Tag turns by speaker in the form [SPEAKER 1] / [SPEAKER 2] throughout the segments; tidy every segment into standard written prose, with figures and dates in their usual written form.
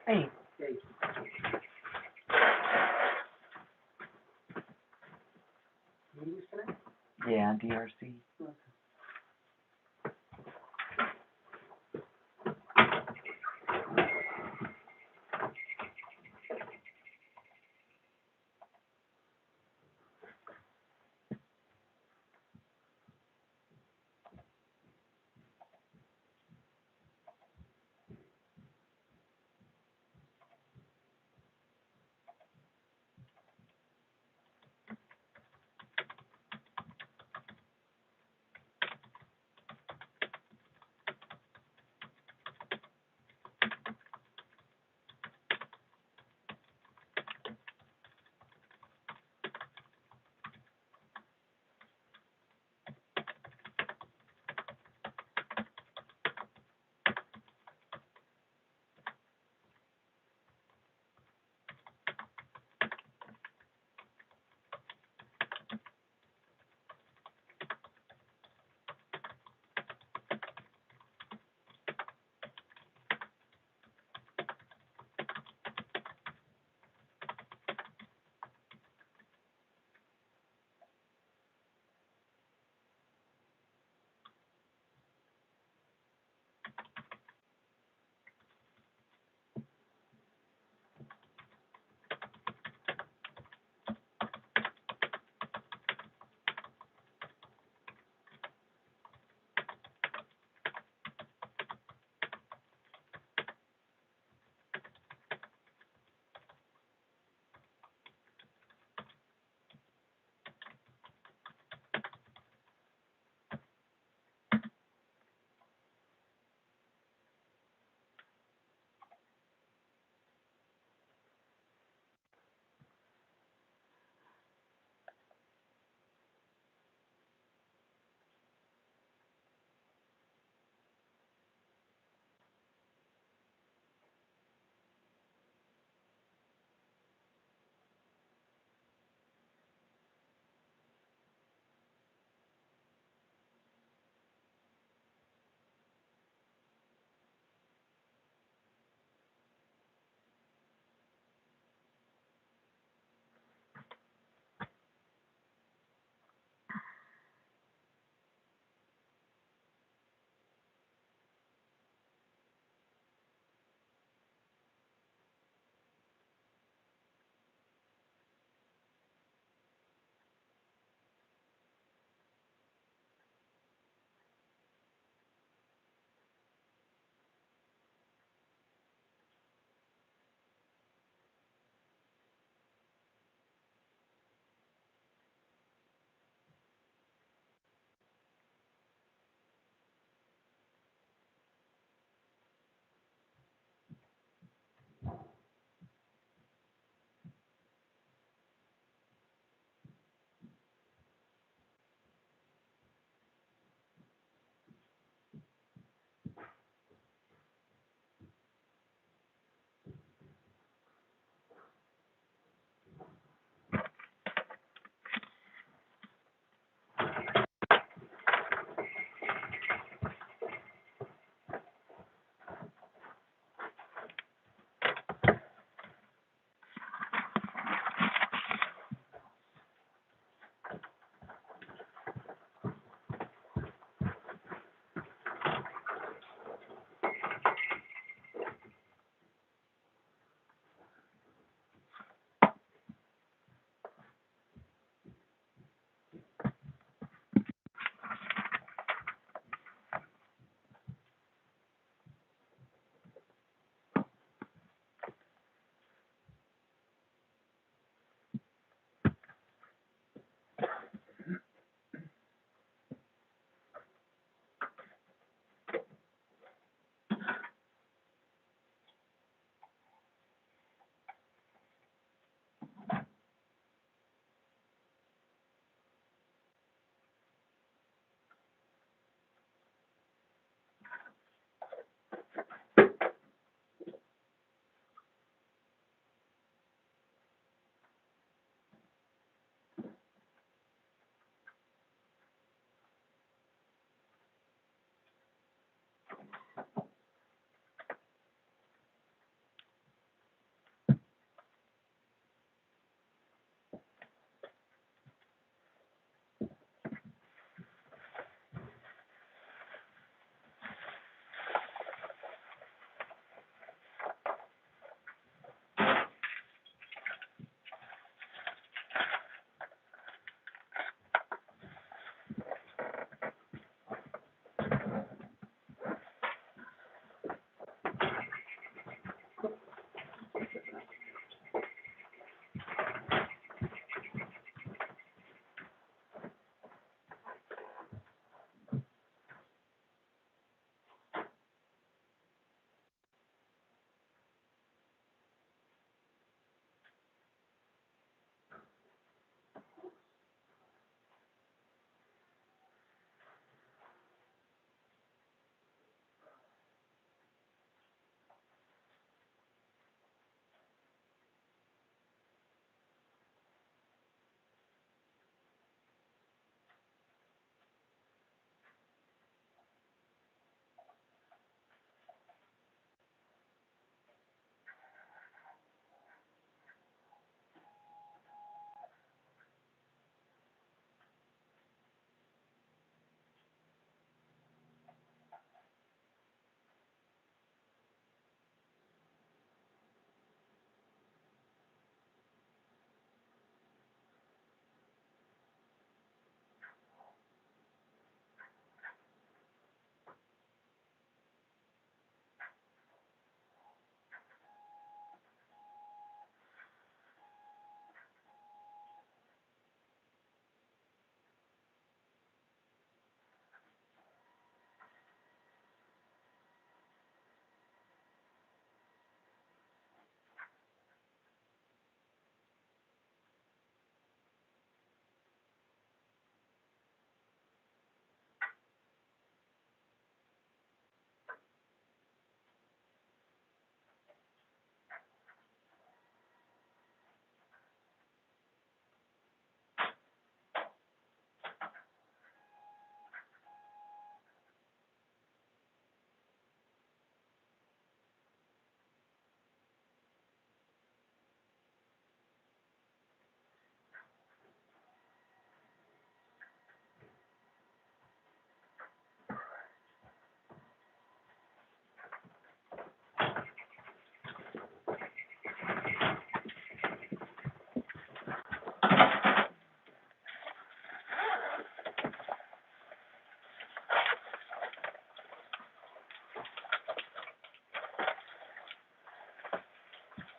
[SPEAKER 1] Hey. Yeah, DRC.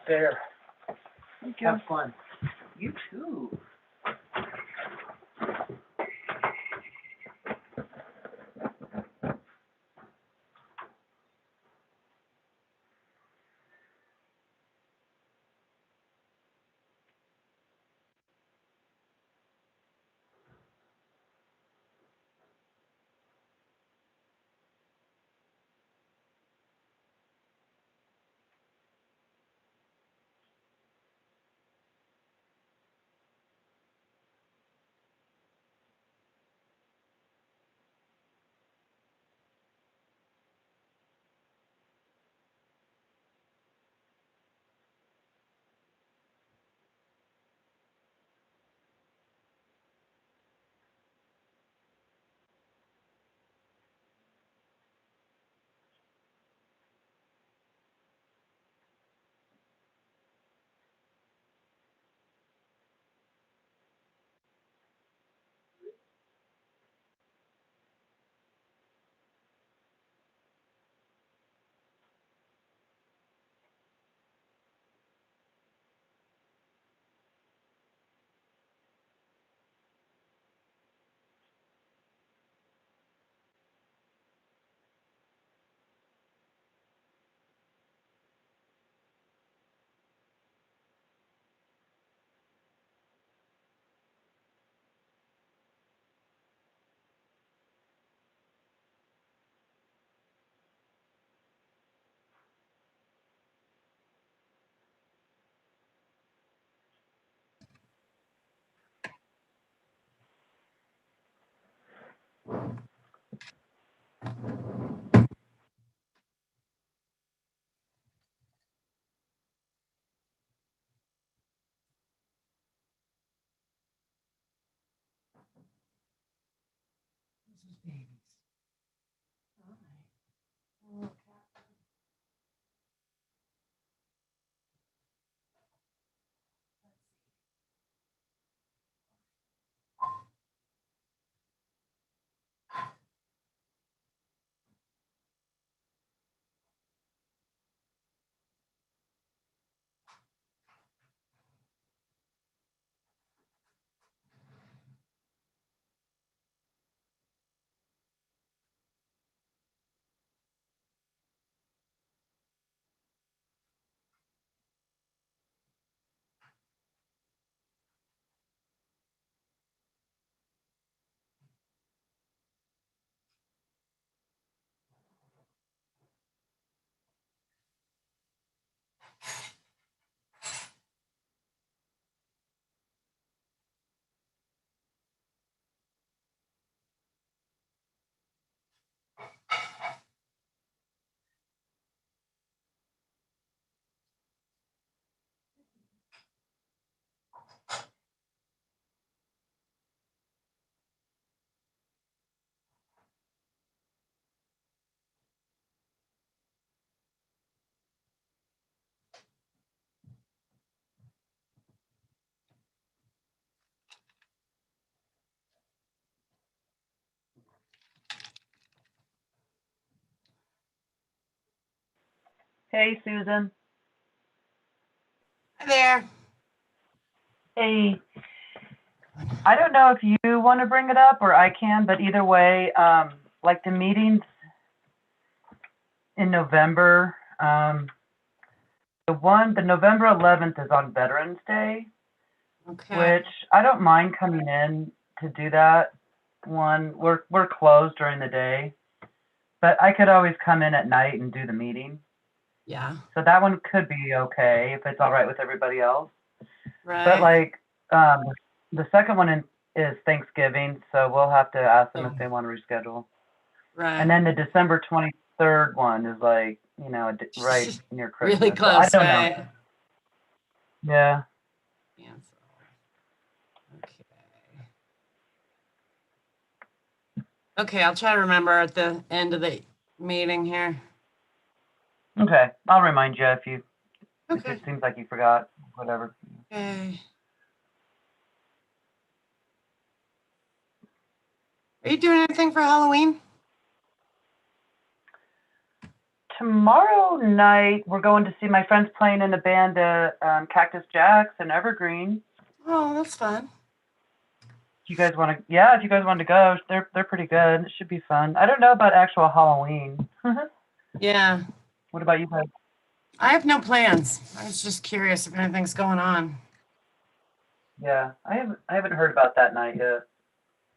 [SPEAKER 2] There.
[SPEAKER 1] Thank you.
[SPEAKER 2] Have fun.
[SPEAKER 1] You too. Hey, Susan.
[SPEAKER 3] Hi there.
[SPEAKER 1] Hey. I don't know if you want to bring it up or I can, but either way, like the meetings in November, the November 11th is on Veterans Day,
[SPEAKER 3] Okay.
[SPEAKER 1] which I don't mind coming in to do that one. We're closed during the day, but I could always come in at night and do the meeting.
[SPEAKER 3] Yeah.
[SPEAKER 1] So that one could be okay if it's all right with everybody else.
[SPEAKER 3] Right.
[SPEAKER 1] But like the second one is Thanksgiving, so we'll have to ask them if they want to reschedule.
[SPEAKER 3] Right.
[SPEAKER 1] And then the December 23rd one is like, right near Christmas.
[SPEAKER 3] Really
[SPEAKER 1] So
[SPEAKER 3] close,
[SPEAKER 1] I don't
[SPEAKER 3] right?
[SPEAKER 1] know. Yeah.
[SPEAKER 3] Cancel. Okay. Okay, I'll try to remember at the end of the meeting here.
[SPEAKER 1] Okay. I'll remind you if
[SPEAKER 3] Okay.
[SPEAKER 1] it seems like you forgot, whatever.
[SPEAKER 3] Okay. Are you doing anything for Halloween?
[SPEAKER 1] tomorrow night we're going to see my friends playing in a band at Cactus Jack's in Evergreen.
[SPEAKER 3] Oh, that's fun.
[SPEAKER 1] If you guys want to, yeah, if you guys want to go, they're pretty good. It should be fun. I don't know about actual Halloween.
[SPEAKER 3] Yeah.
[SPEAKER 1] What about you guys?
[SPEAKER 3] I have no plans. I was just curious if anything's going on.
[SPEAKER 1] Yeah, I haven't heard about that night yet.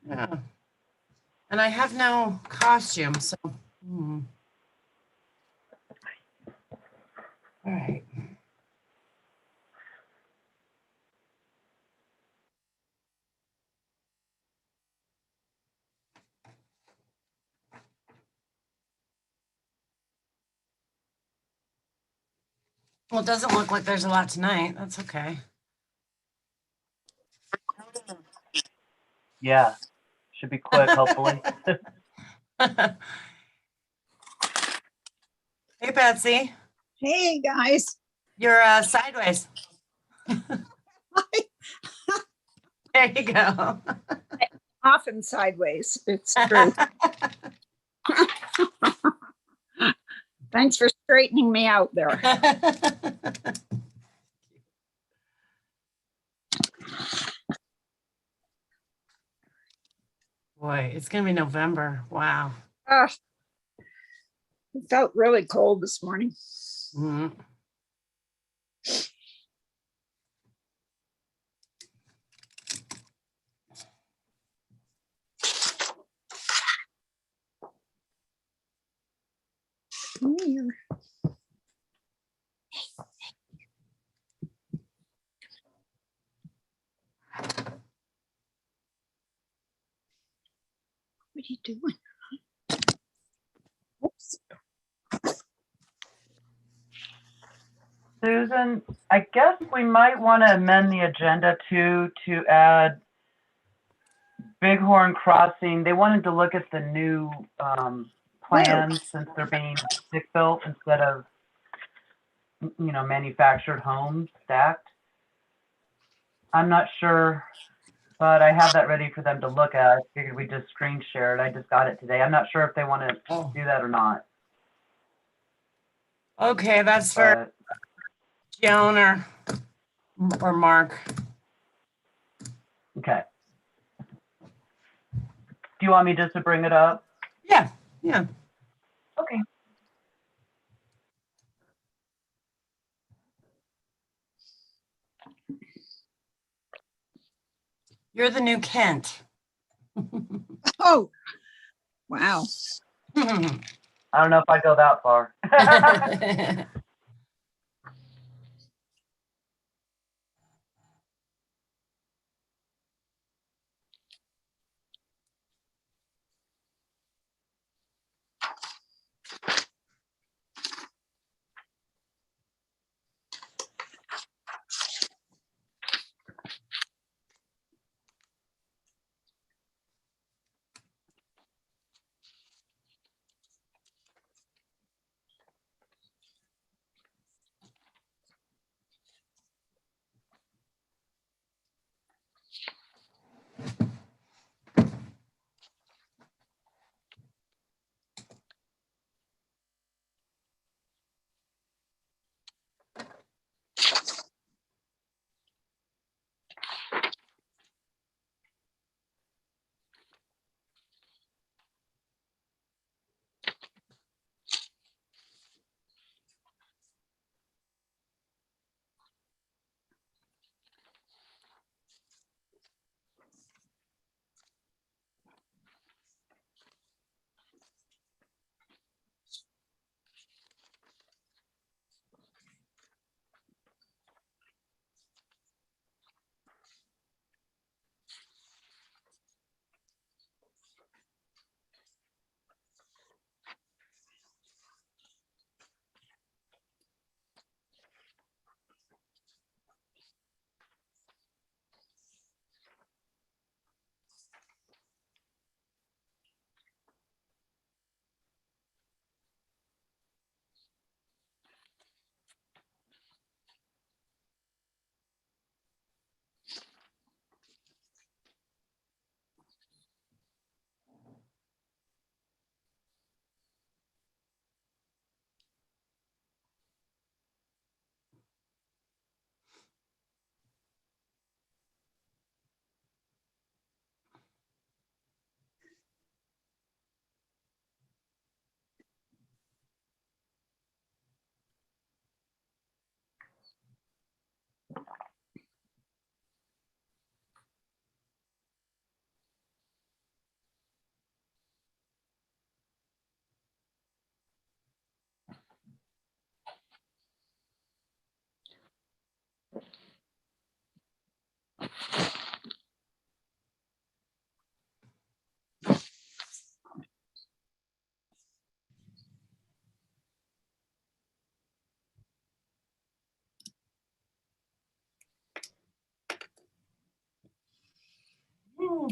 [SPEAKER 3] Yeah. And I have no costume, so. All right. Well, it doesn't look like there's a lot tonight. That's okay.
[SPEAKER 1] Yeah, should be quick, hopefully.
[SPEAKER 3] Hey, Betsy.
[SPEAKER 2] Hey, guys.
[SPEAKER 3] You're sideways. There you go.
[SPEAKER 2] Often sideways. It's true. Thanks for straightening me out there.
[SPEAKER 3] Boy, it's going to be November. Wow.
[SPEAKER 2] It felt really cold this morning.
[SPEAKER 3] Mhm.
[SPEAKER 2] Come here. What are you doing? Oops.
[SPEAKER 1] Susan, I guess we might want to amend the agenda to add Bighorn Crossing. They wanted to look at the new plans since they're being stick built instead of manufactured homes stacked. I'm not sure, but I have that ready for them to look at. I figured we just screen share it. I just got it today. I'm not sure if they want to do that or not.
[SPEAKER 3] Okay, that's for
[SPEAKER 1] But
[SPEAKER 3] Joan or Mark.
[SPEAKER 1] okay. Do you want me just to bring it up?
[SPEAKER 3] Yeah, yeah.
[SPEAKER 1] Okay.
[SPEAKER 3] You're the new Kent.
[SPEAKER 2] Oh, wow.
[SPEAKER 1] I don't know if I go that far.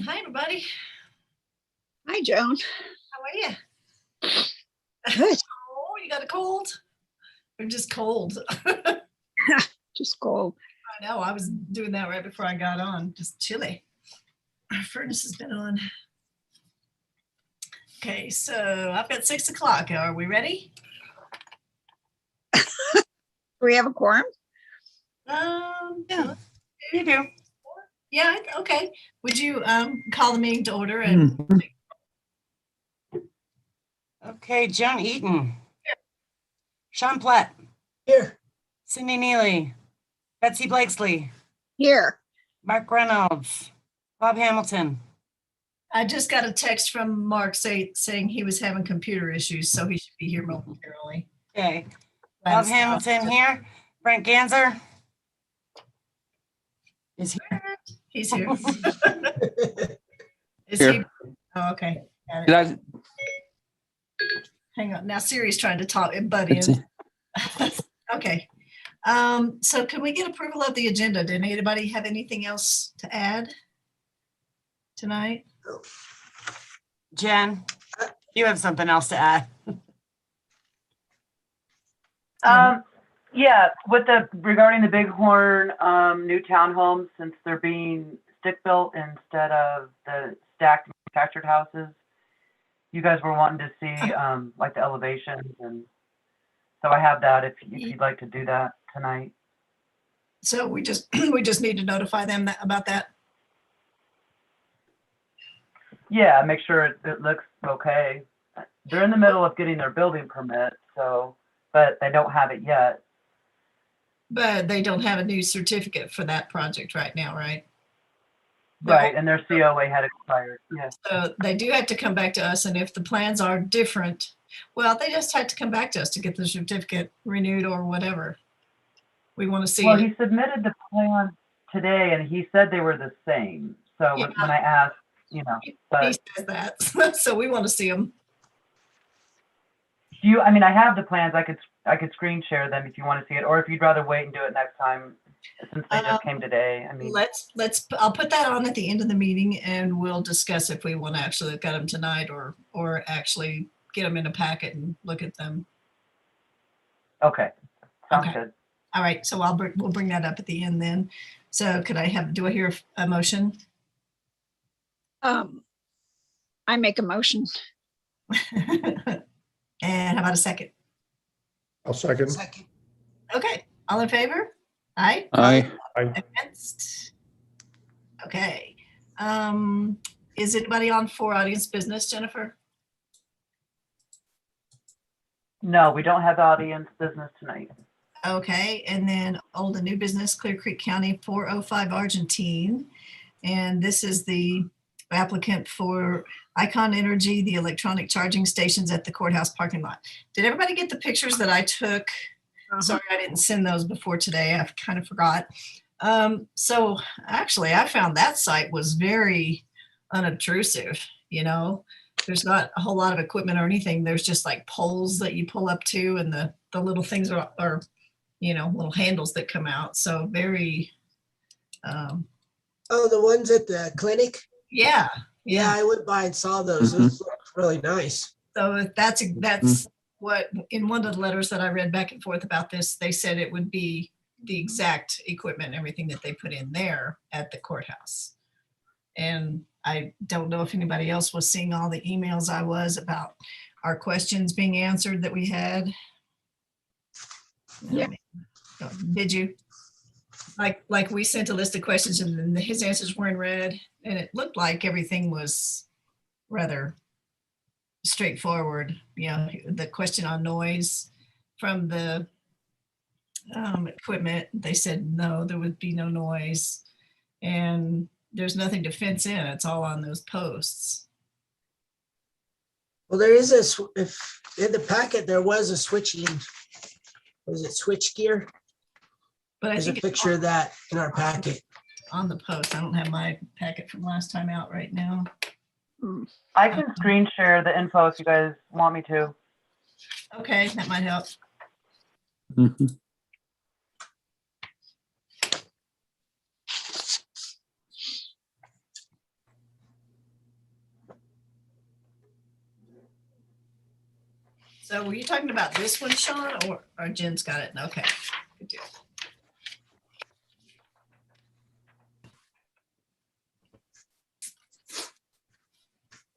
[SPEAKER 4] Hi, everybody.
[SPEAKER 2] Hi, Joan.
[SPEAKER 4] How are you?
[SPEAKER 2] Good.
[SPEAKER 4] Oh, you got a cold? Or just cold?
[SPEAKER 2] Just cold.
[SPEAKER 4] I know. I was doing that right before I got on. Just chilly. Our furnace has been on. Okay, so I've got 6 o'clock. Are we ready?
[SPEAKER 2] Do we have a quorum?
[SPEAKER 3] Yeah, you do.
[SPEAKER 4] Yeah, okay. Would you call the meeting to order? And
[SPEAKER 3] Okay, Joan Eaton. Sean Platt.
[SPEAKER 5] Here.
[SPEAKER 3] Cindy Neely. Betsy Blakesley.
[SPEAKER 2] Here.
[SPEAKER 3] Mark Reynolds. Bob Hamilton.
[SPEAKER 4] I just got a text from Mark saying he was having computer issues, so he should be here momentarily.
[SPEAKER 3] Okay. Bob Hamilton here. Brent Ganser. Is here.
[SPEAKER 4] He's here. Is
[SPEAKER 6] Here.
[SPEAKER 4] he? Oh, okay. Got it.
[SPEAKER 6] Did I?
[SPEAKER 4] Hang on. Now Siri's trying to talk and butt
[SPEAKER 6] Let's
[SPEAKER 4] in.
[SPEAKER 6] see.
[SPEAKER 4] Okay. So can we get approval of the agenda? Did anybody have anything else to add tonight?
[SPEAKER 3] Jen, you have something else to add.
[SPEAKER 1] Yeah, regarding the Bighorn new townhomes, since they're being stick built instead of the stacked manufactured houses, you guys were wanting to see like the elevations, and so I have that if you'd like to do that tonight.
[SPEAKER 4] So we just need to notify them about that.
[SPEAKER 1] Yeah, make sure it looks okay. They're in the middle of getting their building permit, so but they don't have it yet.
[SPEAKER 4] But they don't have a new certificate for that project right now, right?
[SPEAKER 1] Right, and their COA had expired. Yeah.
[SPEAKER 4] So they do have to come back to us, and if the plans are different, well, they just had to come back to us to get the certificate renewed or whatever. We want to see
[SPEAKER 1] Well,
[SPEAKER 4] it.
[SPEAKER 1] he submitted the plan today, and he said they were the same. So
[SPEAKER 4] Yeah.
[SPEAKER 1] when I asked,
[SPEAKER 4] He
[SPEAKER 1] but
[SPEAKER 4] says that, so we want to see them.
[SPEAKER 1] I mean, I have the plans. I could screen share them if you want to see it, or if you'd rather wait and do it next time, since they just came today. I mean,
[SPEAKER 4] I'll put that on at the end of the meeting, and we'll discuss if we want to actually look at them tonight or actually get them in a packet and look at them.
[SPEAKER 1] okay, sounds
[SPEAKER 4] Okay.
[SPEAKER 1] good.
[SPEAKER 4] All right, so we'll bring that up at the end then. So do I hear a motion?
[SPEAKER 2] I make a motion.
[SPEAKER 4] And how about a second?
[SPEAKER 5] I'll second.
[SPEAKER 4] Okay, all in favor? Aye.
[SPEAKER 6] Aye.
[SPEAKER 4] Against? Okay. Is anybody on for audience business, Jennifer?
[SPEAKER 1] No, we don't have audience business tonight.
[SPEAKER 4] Okay, and then old and new business, Clear Creek County, 405 Argentine. And this is the applicant for Icon Energy, the electronic charging stations at the courthouse parking lot. Did everybody get the pictures that I took? Sorry, I didn't send those before today. I kind of forgot. So actually, I found that site was very unobtrusive. You know, there's not a whole lot of equipment or anything. There's just like poles that you pull up to, and the little things are little handles that come out. So very,
[SPEAKER 5] Oh, the ones at the clinic?
[SPEAKER 4] yeah.
[SPEAKER 5] Yeah, I went by and saw those. Those look really nice.
[SPEAKER 4] So that's what, in one of the letters that I read back and forth about this, they said it would be the exact equipment, everything that they put in there at the courthouse. And I don't know if anybody else was seeing all the emails I was about our questions being answered that we had.
[SPEAKER 2] Yeah.
[SPEAKER 4] Did you? Like we sent a list of questions, and then his answers were in red, and it looked like everything was rather straightforward. The question on noise from the equipment, they said no, there would be no noise, and there's nothing to fence in. It's all on those posts.
[SPEAKER 5] Well, there is if in the packet, there was a switching, was it switch gear?
[SPEAKER 4] But I
[SPEAKER 5] There's a
[SPEAKER 4] think it's
[SPEAKER 5] picture of that in our packet.
[SPEAKER 4] on the post. I don't have my packet from last time out right now.
[SPEAKER 1] I can screen share the info if you guys want me to.
[SPEAKER 4] Okay, that might help.
[SPEAKER 6] Mhm.
[SPEAKER 4] talking about this one, Sean, or Jen's got it? Okay. Good deal.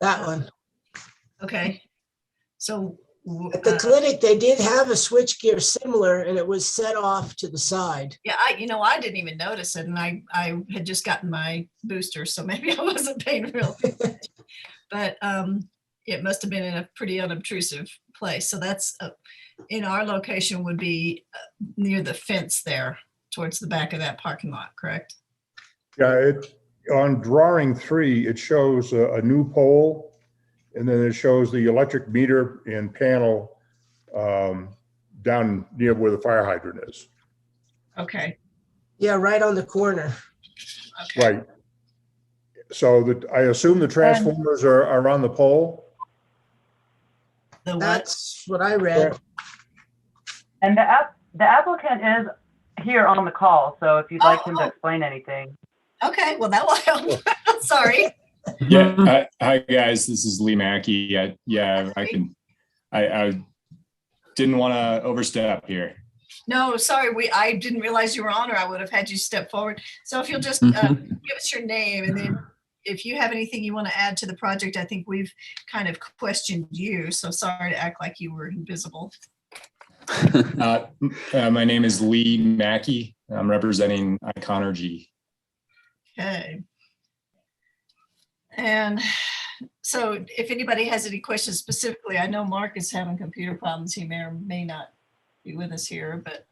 [SPEAKER 5] That one.
[SPEAKER 4] Okay. So.
[SPEAKER 5] At the clinic, they did have a switch gear similar, and it was set off to the side.
[SPEAKER 4] Yeah, I didn't even notice it, and I had just gotten my booster, so maybe I wasn't paying real attention. But it must have been in a pretty unobtrusive place. So that's in our location would be near the fence there, towards the back of that parking lot, correct?
[SPEAKER 7] Yeah, on drawing 3, it shows a new pole, and then it shows the electric meter and panel down near where the fire hydrant is.
[SPEAKER 4] Okay.
[SPEAKER 5] Yeah, right on the corner.
[SPEAKER 4] Okay.
[SPEAKER 7] Right. So I assume the transformers are on the pole?
[SPEAKER 4] The what?
[SPEAKER 5] That's what I read.
[SPEAKER 1] And the applicant is here on the call, so if you'd like him to
[SPEAKER 4] Oh.
[SPEAKER 1] explain anything.
[SPEAKER 4] Okay, well, that will help. Sorry.
[SPEAKER 6] Yeah. Hi guys, this is Lee Mackey. I didn't want to overstep here.
[SPEAKER 4] No, sorry, I didn't realize you were on, or I would have had you step forward. So if you'll just give us your name, and then if you have anything you want to add to the project, I think we've kind of questioned you, so sorry to act like you were invisible.
[SPEAKER 6] My name is Lee Mackey. I'm representing Iconergy.
[SPEAKER 4] Okay. And so if anybody has any questions specifically, I know Mark is having computer problems. He may or may not be with us here, but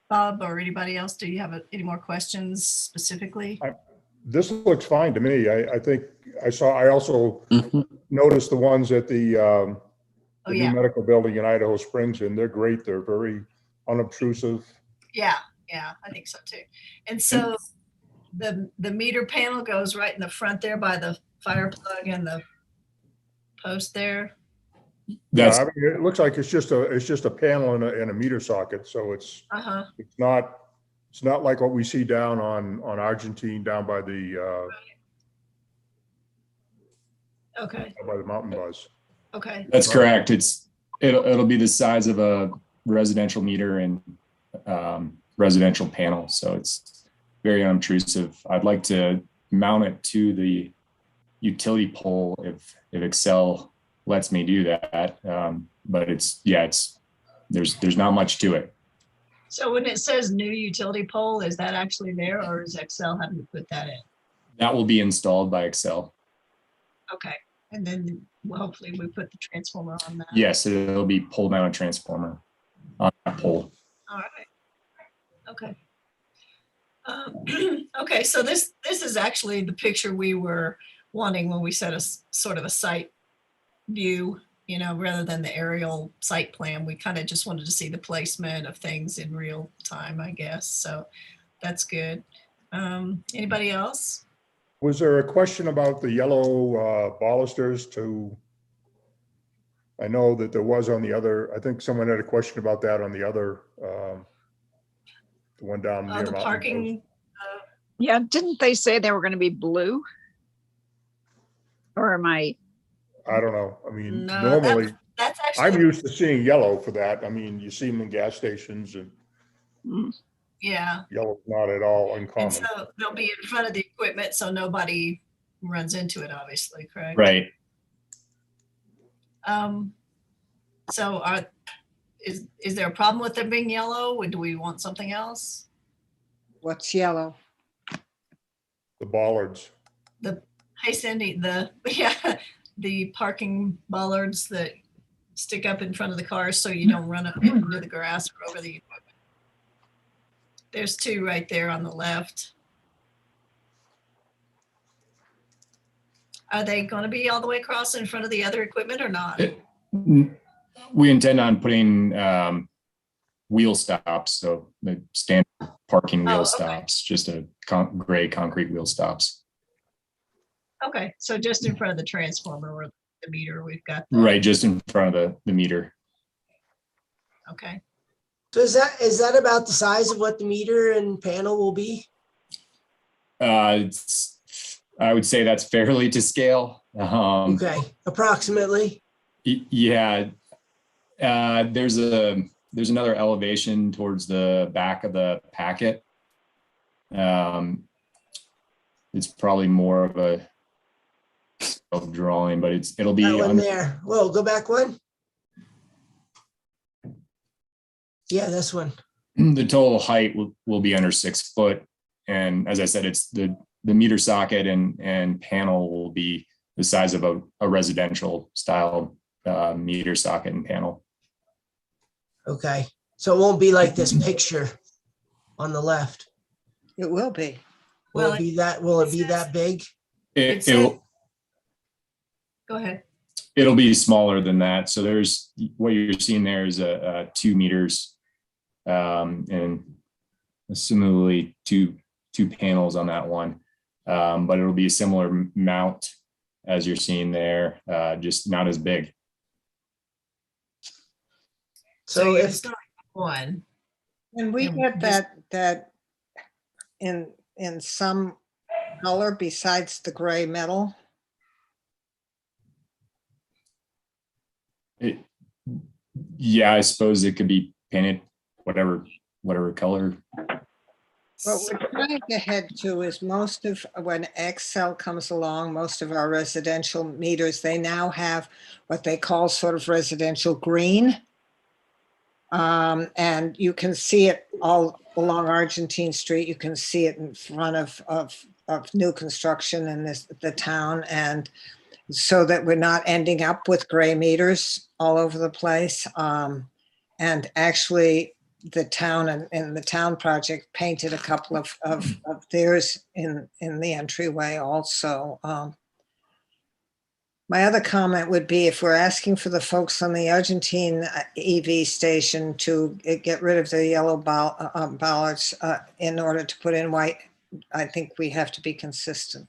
[SPEAKER 4] Bob or anybody else, do you have any more questions specifically?
[SPEAKER 7] This looks fine to me. I think I also noticed the ones at the
[SPEAKER 4] Oh,
[SPEAKER 7] new
[SPEAKER 4] yeah.
[SPEAKER 7] medical building in Idaho Springs, and they're great. They're very unobtrusive.
[SPEAKER 4] Yeah, I think so too. And so the meter panel goes right in the front there by the fire plug and the post there.
[SPEAKER 6] That's
[SPEAKER 7] Yeah, I mean, it looks like it's just a panel and a meter socket. So it's not like what we see down on Argentine down by the
[SPEAKER 4] Okay,
[SPEAKER 7] by the Mountain Buzz.
[SPEAKER 4] okay.
[SPEAKER 6] that's correct. It'll be the size of a residential meter and residential panel, so it's very unobtrusive. I'd like to mount it to the utility pole if Excel lets me do that. But there's not much to it.
[SPEAKER 4] So when it says new utility pole, is that actually there, or is Excel having to put that in?
[SPEAKER 6] That will be installed by Excel.
[SPEAKER 4] Okay, and then hopefully we put the transformer on that.
[SPEAKER 6] Yes, it'll be pole mounted transformer on that pole.
[SPEAKER 4] All right. Okay. Okay, so this is actually the picture we were wanting when we set a sort of a site view, rather than the aerial site plan. We kind of just wanted to see the placement of things in real time, I guess. So that's good. Anybody else?
[SPEAKER 7] Was there a question about the yellow balusters I know that there was on the other, I think someone had a question about that on the other, the one down near
[SPEAKER 4] The
[SPEAKER 7] Mountain
[SPEAKER 4] parking.
[SPEAKER 2] Yeah, didn't they say they were going to be blue? Or am I?
[SPEAKER 7] Post. I don't know. I mean,
[SPEAKER 4] No,
[SPEAKER 7] normally
[SPEAKER 4] that's
[SPEAKER 7] I'm
[SPEAKER 4] actually,
[SPEAKER 7] used to seeing yellow for that. I mean, you see them in gas stations, and
[SPEAKER 4] yeah.
[SPEAKER 7] yellow's not at all
[SPEAKER 4] And
[SPEAKER 7] uncommon.
[SPEAKER 4] so they'll be in front of the equipment so nobody runs into it, obviously, correct?
[SPEAKER 6] Right.
[SPEAKER 4] So is there a problem with them being yellow? Or do we want something else?
[SPEAKER 8] What's yellow?
[SPEAKER 7] The bollards.
[SPEAKER 4] Hey Cindy, the parking bollards that stick up in front of the cars so you don't run up into the grass or over the equipment. There's 2 right there on the left. Are they going to be all the way across in front of the other equipment or not?
[SPEAKER 6] We intend on putting wheel stops, so the standard parking wheel
[SPEAKER 4] okay.
[SPEAKER 6] stops, just a gray concrete wheel stops.
[SPEAKER 4] Okay, so just in front of the transformer or the meter we've got.
[SPEAKER 6] Right, just in front of the meter.
[SPEAKER 4] Okay.
[SPEAKER 5] So is that about the size of what the meter and panel will be?
[SPEAKER 6] I would say that's fairly to scale.
[SPEAKER 5] Okay, approximately.
[SPEAKER 6] Yeah, there's another elevation towards the back of the packet. It's probably more of a drawing, but it'll be
[SPEAKER 5] That one
[SPEAKER 6] under,
[SPEAKER 5] there. Whoa, go back one. Yeah, this one.
[SPEAKER 6] the total height will be under 6 foot. And as I said, it's the meter socket and panel will be the size of a residential style meter socket and panel.
[SPEAKER 5] Okay. So it won't be like this picture on the left.
[SPEAKER 8] It will be.
[SPEAKER 5] Will
[SPEAKER 4] Well,
[SPEAKER 5] it be that big?
[SPEAKER 6] It'll
[SPEAKER 4] Go ahead.
[SPEAKER 6] it'll be smaller than that. So there's what you're seeing there is a 2 meters, and similarly two panels on that one. But it'll be a similar mount as you're seeing there, just not as big.
[SPEAKER 5] So
[SPEAKER 4] you're
[SPEAKER 5] if
[SPEAKER 4] starting with one.
[SPEAKER 8] And we
[SPEAKER 4] And
[SPEAKER 8] get that in some color besides the gray metal.
[SPEAKER 6] Yeah, I suppose it could be painted whatever color.
[SPEAKER 8] What we're trying to head to is most of, when Excel comes along, most of our residential meters, they now have what they call sort of residential green. And you can see it all along Argentine Street. You can see it in front of new construction in the town. And so that we're not ending up with gray meters all over the place. And actually, the town and the town project painted a couple of theirs in the entryway also. My other comment would be if we're asking for the folks on the Argentine EV station to get rid of the yellow bollards in order to put in white, I think we have to be consistent.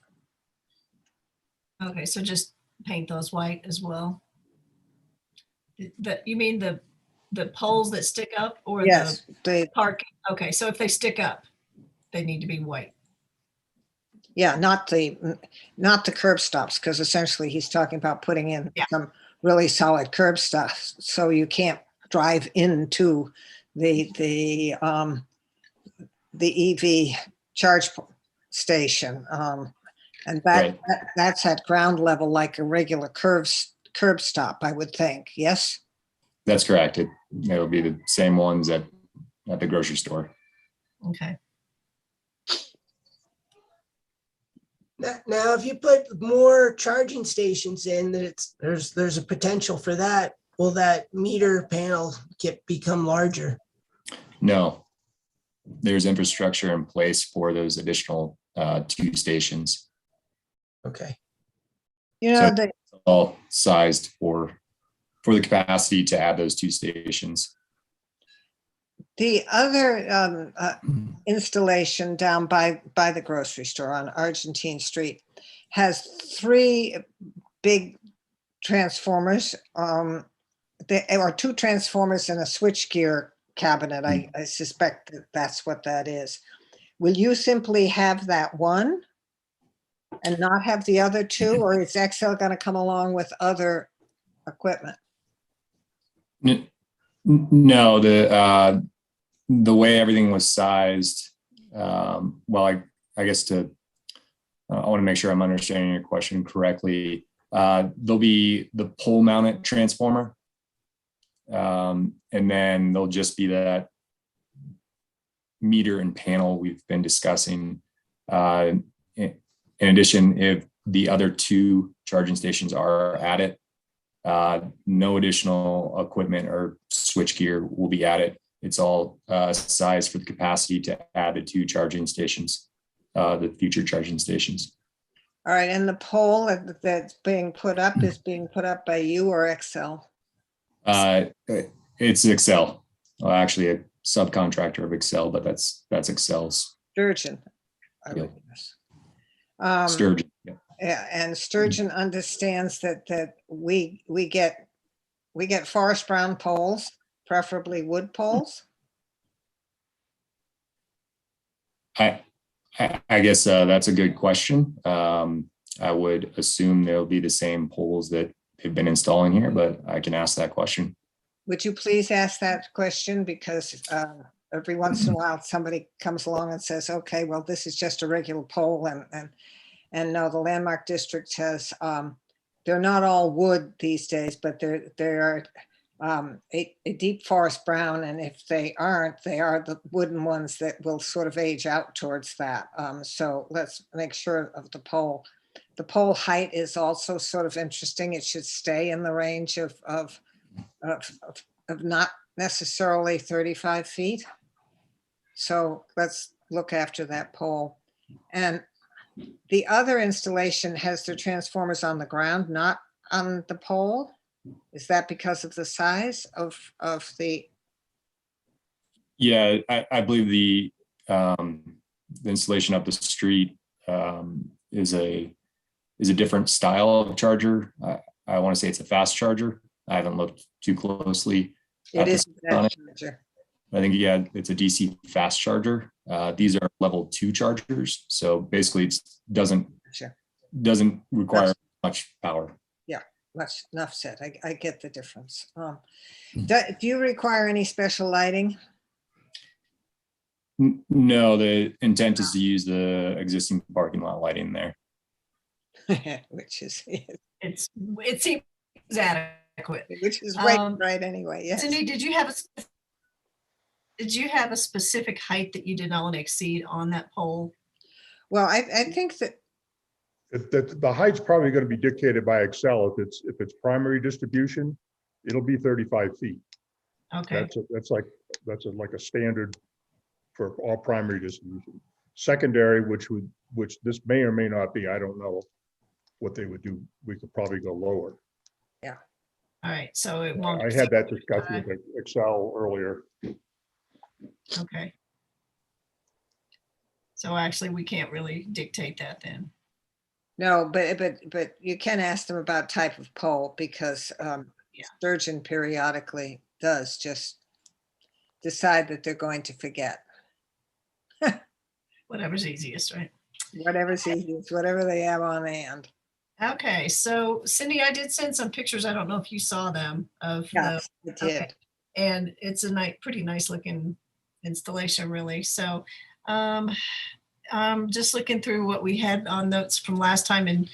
[SPEAKER 4] Okay, so just paint those white as well. You mean the poles that stick up or
[SPEAKER 8] Yes,
[SPEAKER 4] the parking? Okay, so if they stick up, they need to be white.
[SPEAKER 8] yeah, not the curb stops, because essentially he's talking about putting in some really solid curb stops so you can't drive into the EV charge station. And
[SPEAKER 6] Right.
[SPEAKER 8] that's at ground level like a regular curb stop, I would think. Yes?
[SPEAKER 6] That's correct. It'll be the same ones at the grocery store.
[SPEAKER 4] Okay.
[SPEAKER 5] now, if you put more charging stations in, there's a potential for that. Will that meter panel become larger?
[SPEAKER 6] No, there's infrastructure in place for those additional 2 stations.
[SPEAKER 5] Okay.
[SPEAKER 8] You know,
[SPEAKER 6] So- All sized for the capacity to add those 2 stations.
[SPEAKER 8] the other installation down by the grocery store on Argentine Street has 3 big transformers. There are 2 transformers and a switchgear cabinet. I suspect that's what that is. Will you simply have that one and not have the other 2, or is Excel going to come along with other equipment?
[SPEAKER 6] No, the way everything was sized, well, I guess I want to make sure I'm understanding your question correctly. There'll be the pole mounted transformer, and then there'll just be that meter and panel we've been discussing. In addition, if the other 2 charging stations are added, no additional equipment or switchgear will be added. It's all sized for the capacity to add the 2 charging stations, the future charging stations.
[SPEAKER 8] All right, and the pole that's being put up is being put up by you or Excel?
[SPEAKER 6] It's Excel, actually a subcontractor of Excel, but that's Excel's.
[SPEAKER 8] Sturgeon, I would guess.
[SPEAKER 6] Sturgeon. Yeah.
[SPEAKER 8] Yeah, and Sturgeon understands that we get forest brown poles, preferably wood poles.
[SPEAKER 6] I guess that's a good question. I would assume there'll be the same poles that they've been installing here, but I can ask that question.
[SPEAKER 8] Would you please ask that question? Because every once in a while, somebody comes along and says, okay, well, this is just a regular pole. And no, the landmark district has, they're not all wood these days, but they're a deep forest brown. And if they aren't, they are the wooden ones that will sort of age out towards that. So let's make sure of the pole. The pole height is also sort of interesting. It should stay in the range of not necessarily 35 feet. So let's look after that pole. And the other installation has their transformers on the ground, not on the pole. Is that because of the size of the?
[SPEAKER 6] Yeah, I believe the installation up the street is a different style of charger. I want to say it's a fast charger. I haven't looked too closely.
[SPEAKER 8] It is that charger.
[SPEAKER 6] I think, yeah, it's a DC fast charger. These are level 2 chargers. So basically it doesn't require much power.
[SPEAKER 8] Yeah, enough said. I get the difference. Do you require any special lighting?
[SPEAKER 6] No, the intent is to use the existing parking lot lighting there.
[SPEAKER 8] Which is,
[SPEAKER 9] it seems adequate.
[SPEAKER 8] Which is right anyway, yes.
[SPEAKER 9] Cindy, did you have a specific height that you did not want to exceed on that pole?
[SPEAKER 8] Well, I think that
[SPEAKER 7] the height's probably going to be dictated by Excel. If it's primary distribution, it'll be 35 feet.
[SPEAKER 9] Okay.
[SPEAKER 7] That's like a standard for all primary distribution. Secondary, which this may or may not be, I don't know what they would do. We could probably go lower.
[SPEAKER 8] Yeah.
[SPEAKER 9] All right. So it won't.
[SPEAKER 7] I had that discussion with Excel earlier.
[SPEAKER 9] Okay. So actually, we can't really dictate that then.
[SPEAKER 8] No, but you can ask them about type of pole, because Sturgeon periodically does just decide that they're going to forget.
[SPEAKER 9] Whatever's easiest, right?
[SPEAKER 8] Whatever's easiest, whatever they have on hand.
[SPEAKER 9] Okay, so Cindy, I did send some pictures. I don't know if you saw them of
[SPEAKER 8] Yes, it did.
[SPEAKER 9] okay. And it's a pretty nice looking installation, really. So just looking through what we had on notes from last time, and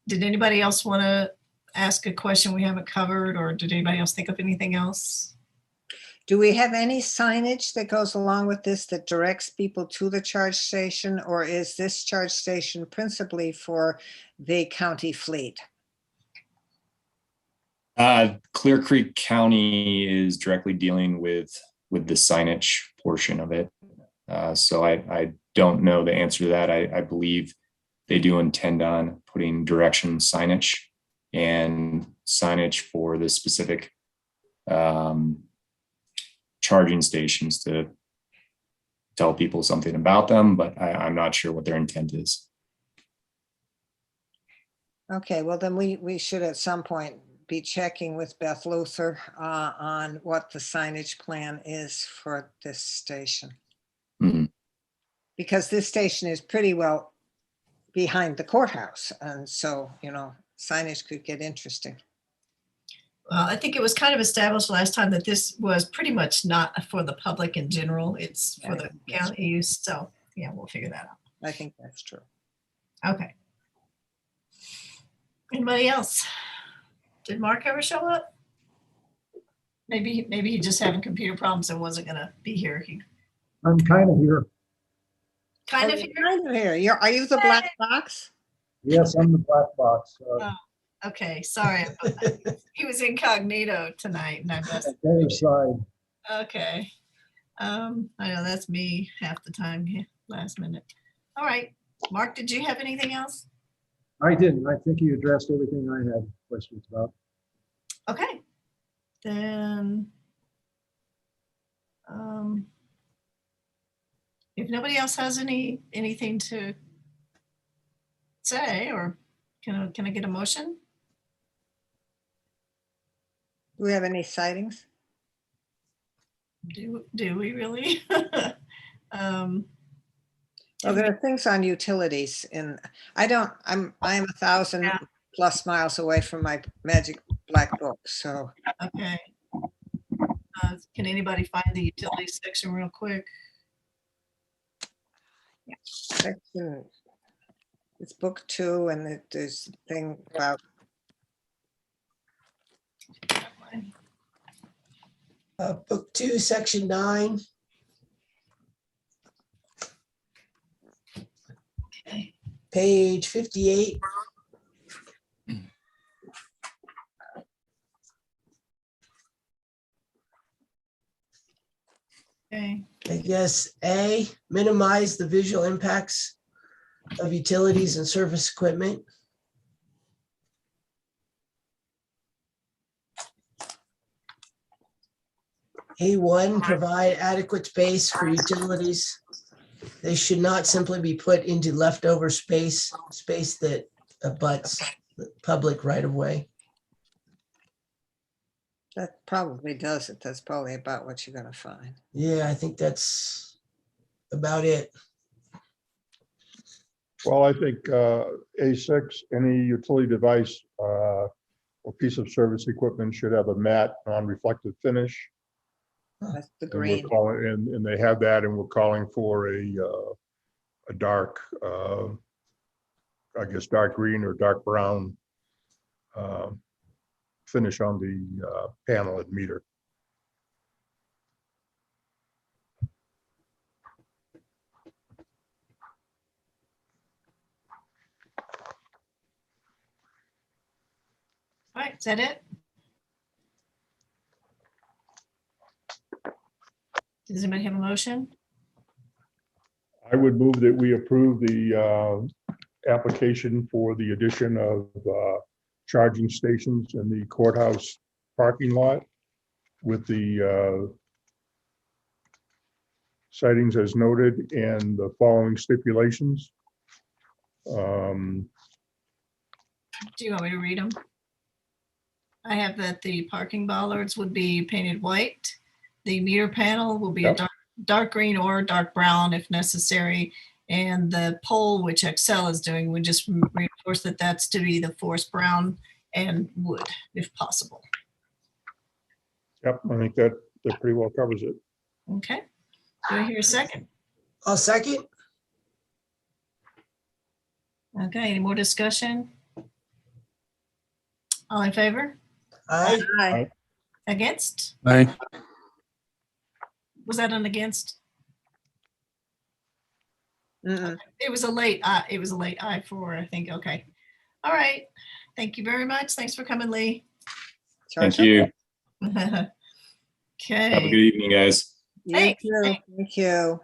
[SPEAKER 9] did anybody else want to ask a question we haven't covered, or did anybody else think of anything else?
[SPEAKER 8] Do we have any signage that goes along with this that directs people to the charge station, or is this charge station principally for the county fleet?
[SPEAKER 6] Clear Creek County is directly dealing with the signage portion of it. So I don't know the answer to that. I believe they do intend on putting direction signage and signage for the specific charging stations to tell people something about them, but I'm not sure what their intent is.
[SPEAKER 8] Okay, well then we should at some point be checking with Beth Luther on what the signage plan is for this station.
[SPEAKER 6] Mm-hmm.
[SPEAKER 8] Because this station is pretty well behind the courthouse. And so, signage could get interesting.
[SPEAKER 9] Well, I think it was kind of established last time that this was pretty much not for the public in general. It's for the county use. So yeah, we'll figure that out.
[SPEAKER 8] I think that's true.
[SPEAKER 9] Okay. Anybody else? Did Mark ever show up? Maybe he just having computer problems and wasn't gonna be here.
[SPEAKER 10] I'm kind of here.
[SPEAKER 9] Kind of here.
[SPEAKER 8] Are you the black box?
[SPEAKER 10] Yes, I'm the black box.
[SPEAKER 9] Okay, sorry about that. He was incognito tonight, and I must. Okay. I know that's me half the time, last minute. All right, Mark, did you have anything else?
[SPEAKER 10] I didn't. I think you addressed everything I had questions about.
[SPEAKER 9] Okay, then if nobody else has anything to say, or can I get a motion?
[SPEAKER 8] Do we have any sightings?
[SPEAKER 9] Do we really?
[SPEAKER 8] Well, there are things on utilities, and I'm 1,000 plus miles away from my magic black book, so.
[SPEAKER 9] Okay. Can anybody find the utilities section real quick?
[SPEAKER 8] Section, it's book 2, and there's a thing about,
[SPEAKER 5] Book 2, Section 9.
[SPEAKER 9] Okay.
[SPEAKER 5] Page 58.
[SPEAKER 9] Okay.
[SPEAKER 5] I guess A, minimize the visual impacts of utilities and service equipment. A1, provide adequate space for utilities. They should not simply be put into leftover space that abuts the public right of way.
[SPEAKER 8] that probably does it. That's probably about what you're gonna find.
[SPEAKER 5] Yeah, I think that's about it.
[SPEAKER 7] Well, I think A6, any utility device or piece of service equipment should have a matte, non-reflective finish.
[SPEAKER 8] That's the
[SPEAKER 7] And we're
[SPEAKER 8] green.
[SPEAKER 7] calling, and they have that, and we're calling for a dark, I guess, dark green or dark brown finish on the panel and meter.
[SPEAKER 9] All right, is that it? Does anybody have a motion?
[SPEAKER 7] I would move that we approve the application for the addition of charging stations in the courthouse parking lot with the sightings as noted and the following stipulations.
[SPEAKER 9] Do you want me to read them? I have that the parking bollards would be painted white. The meter panel will be a
[SPEAKER 7] Yep.
[SPEAKER 9] dark green or dark brown if necessary. And the pole, which Excel is doing, would just reinforce that that's to be the forest brown and wood if possible.
[SPEAKER 7] Yep, I think that pretty well covers it.
[SPEAKER 9] Okay. Do I hear a second?
[SPEAKER 5] I'll second.
[SPEAKER 9] Okay, any more discussion? All in favor?
[SPEAKER 5] Aye.
[SPEAKER 8] Aye.
[SPEAKER 9] Against?
[SPEAKER 11] Aye.
[SPEAKER 9] Was that an against?
[SPEAKER 8] Mm-mm.
[SPEAKER 9] It was a late aye for, I think. Okay. All right. Thank you very much. Thanks for coming, Lee.
[SPEAKER 6] Thank you.
[SPEAKER 9] Okay.
[SPEAKER 6] Have a good evening, guys.
[SPEAKER 8] You
[SPEAKER 9] Thanks.
[SPEAKER 8] too. Thank you.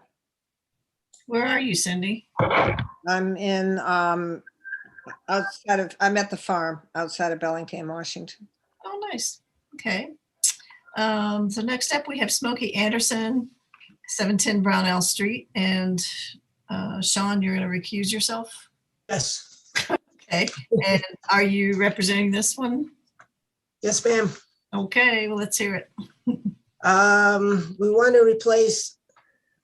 [SPEAKER 9] Where are you, Cindy?
[SPEAKER 8] I'm in, I'm at the farm outside of Bellingham, Washington.
[SPEAKER 9] Oh, nice. Okay. So next up, we have Smokey Anderson, 710 Brownell Street. And Sean, you're going to recuse yourself?
[SPEAKER 5] Yes.
[SPEAKER 9] Okay. And are you representing this one?
[SPEAKER 5] Yes, ma'am.
[SPEAKER 9] Okay, well, let's hear it.
[SPEAKER 5] We want to replace,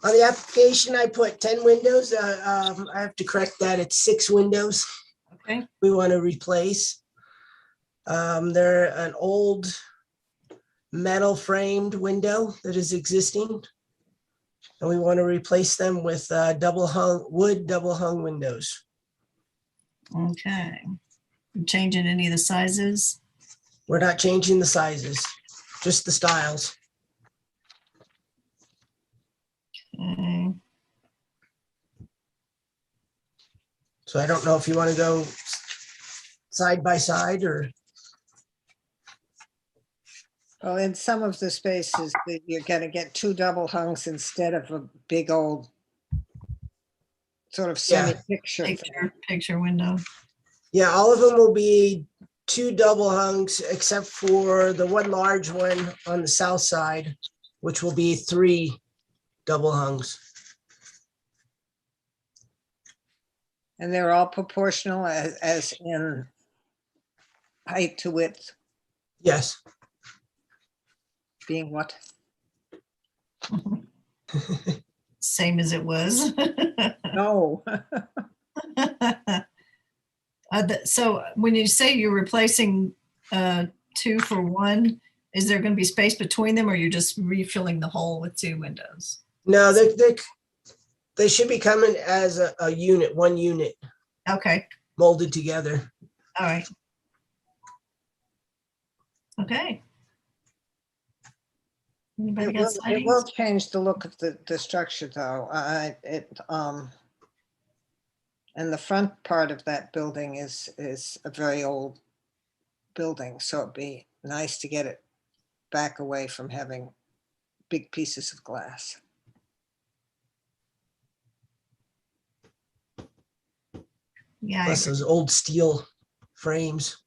[SPEAKER 5] on the application, I put 10 windows. I have to correct that. It's 6 windows
[SPEAKER 9] Okay.
[SPEAKER 5] we want to replace. They're an old metal framed window that is existing. And we want to replace them with wood double hung windows.
[SPEAKER 9] Okay. You changing any of the sizes?
[SPEAKER 5] We're not changing the sizes, just the styles.
[SPEAKER 9] Okay.
[SPEAKER 5] So I don't know if you want to go side by side or,
[SPEAKER 8] Well, in some of the spaces, you're gonna get 2 double hungs instead of a big old sort of
[SPEAKER 5] Yeah.
[SPEAKER 8] semi-picture thing.
[SPEAKER 9] Picture window.
[SPEAKER 5] yeah, all of them will be 2 double hungs except for the one large one on the south side, which will be 3 double hungs.
[SPEAKER 8] And they're all proportional as in height to width,
[SPEAKER 5] Yes.
[SPEAKER 8] being what?
[SPEAKER 9] Same as it was.
[SPEAKER 8] No.
[SPEAKER 9] So when you say you're replacing 2 for 1, is there going to be space between them, or you're just refilling the hole with 2 windows?
[SPEAKER 5] No, they should be coming as a unit, one unit
[SPEAKER 9] Okay.
[SPEAKER 5] molded together.
[SPEAKER 9] All right. Okay. Anybody
[SPEAKER 8] It
[SPEAKER 9] got
[SPEAKER 8] it will
[SPEAKER 9] sightings?
[SPEAKER 8] change the look of the structure though. And the front part of that building is a very old building, so it'd be nice to get it back away from having big pieces of glass.
[SPEAKER 9] Yeah.
[SPEAKER 5] Plus those old steel frames.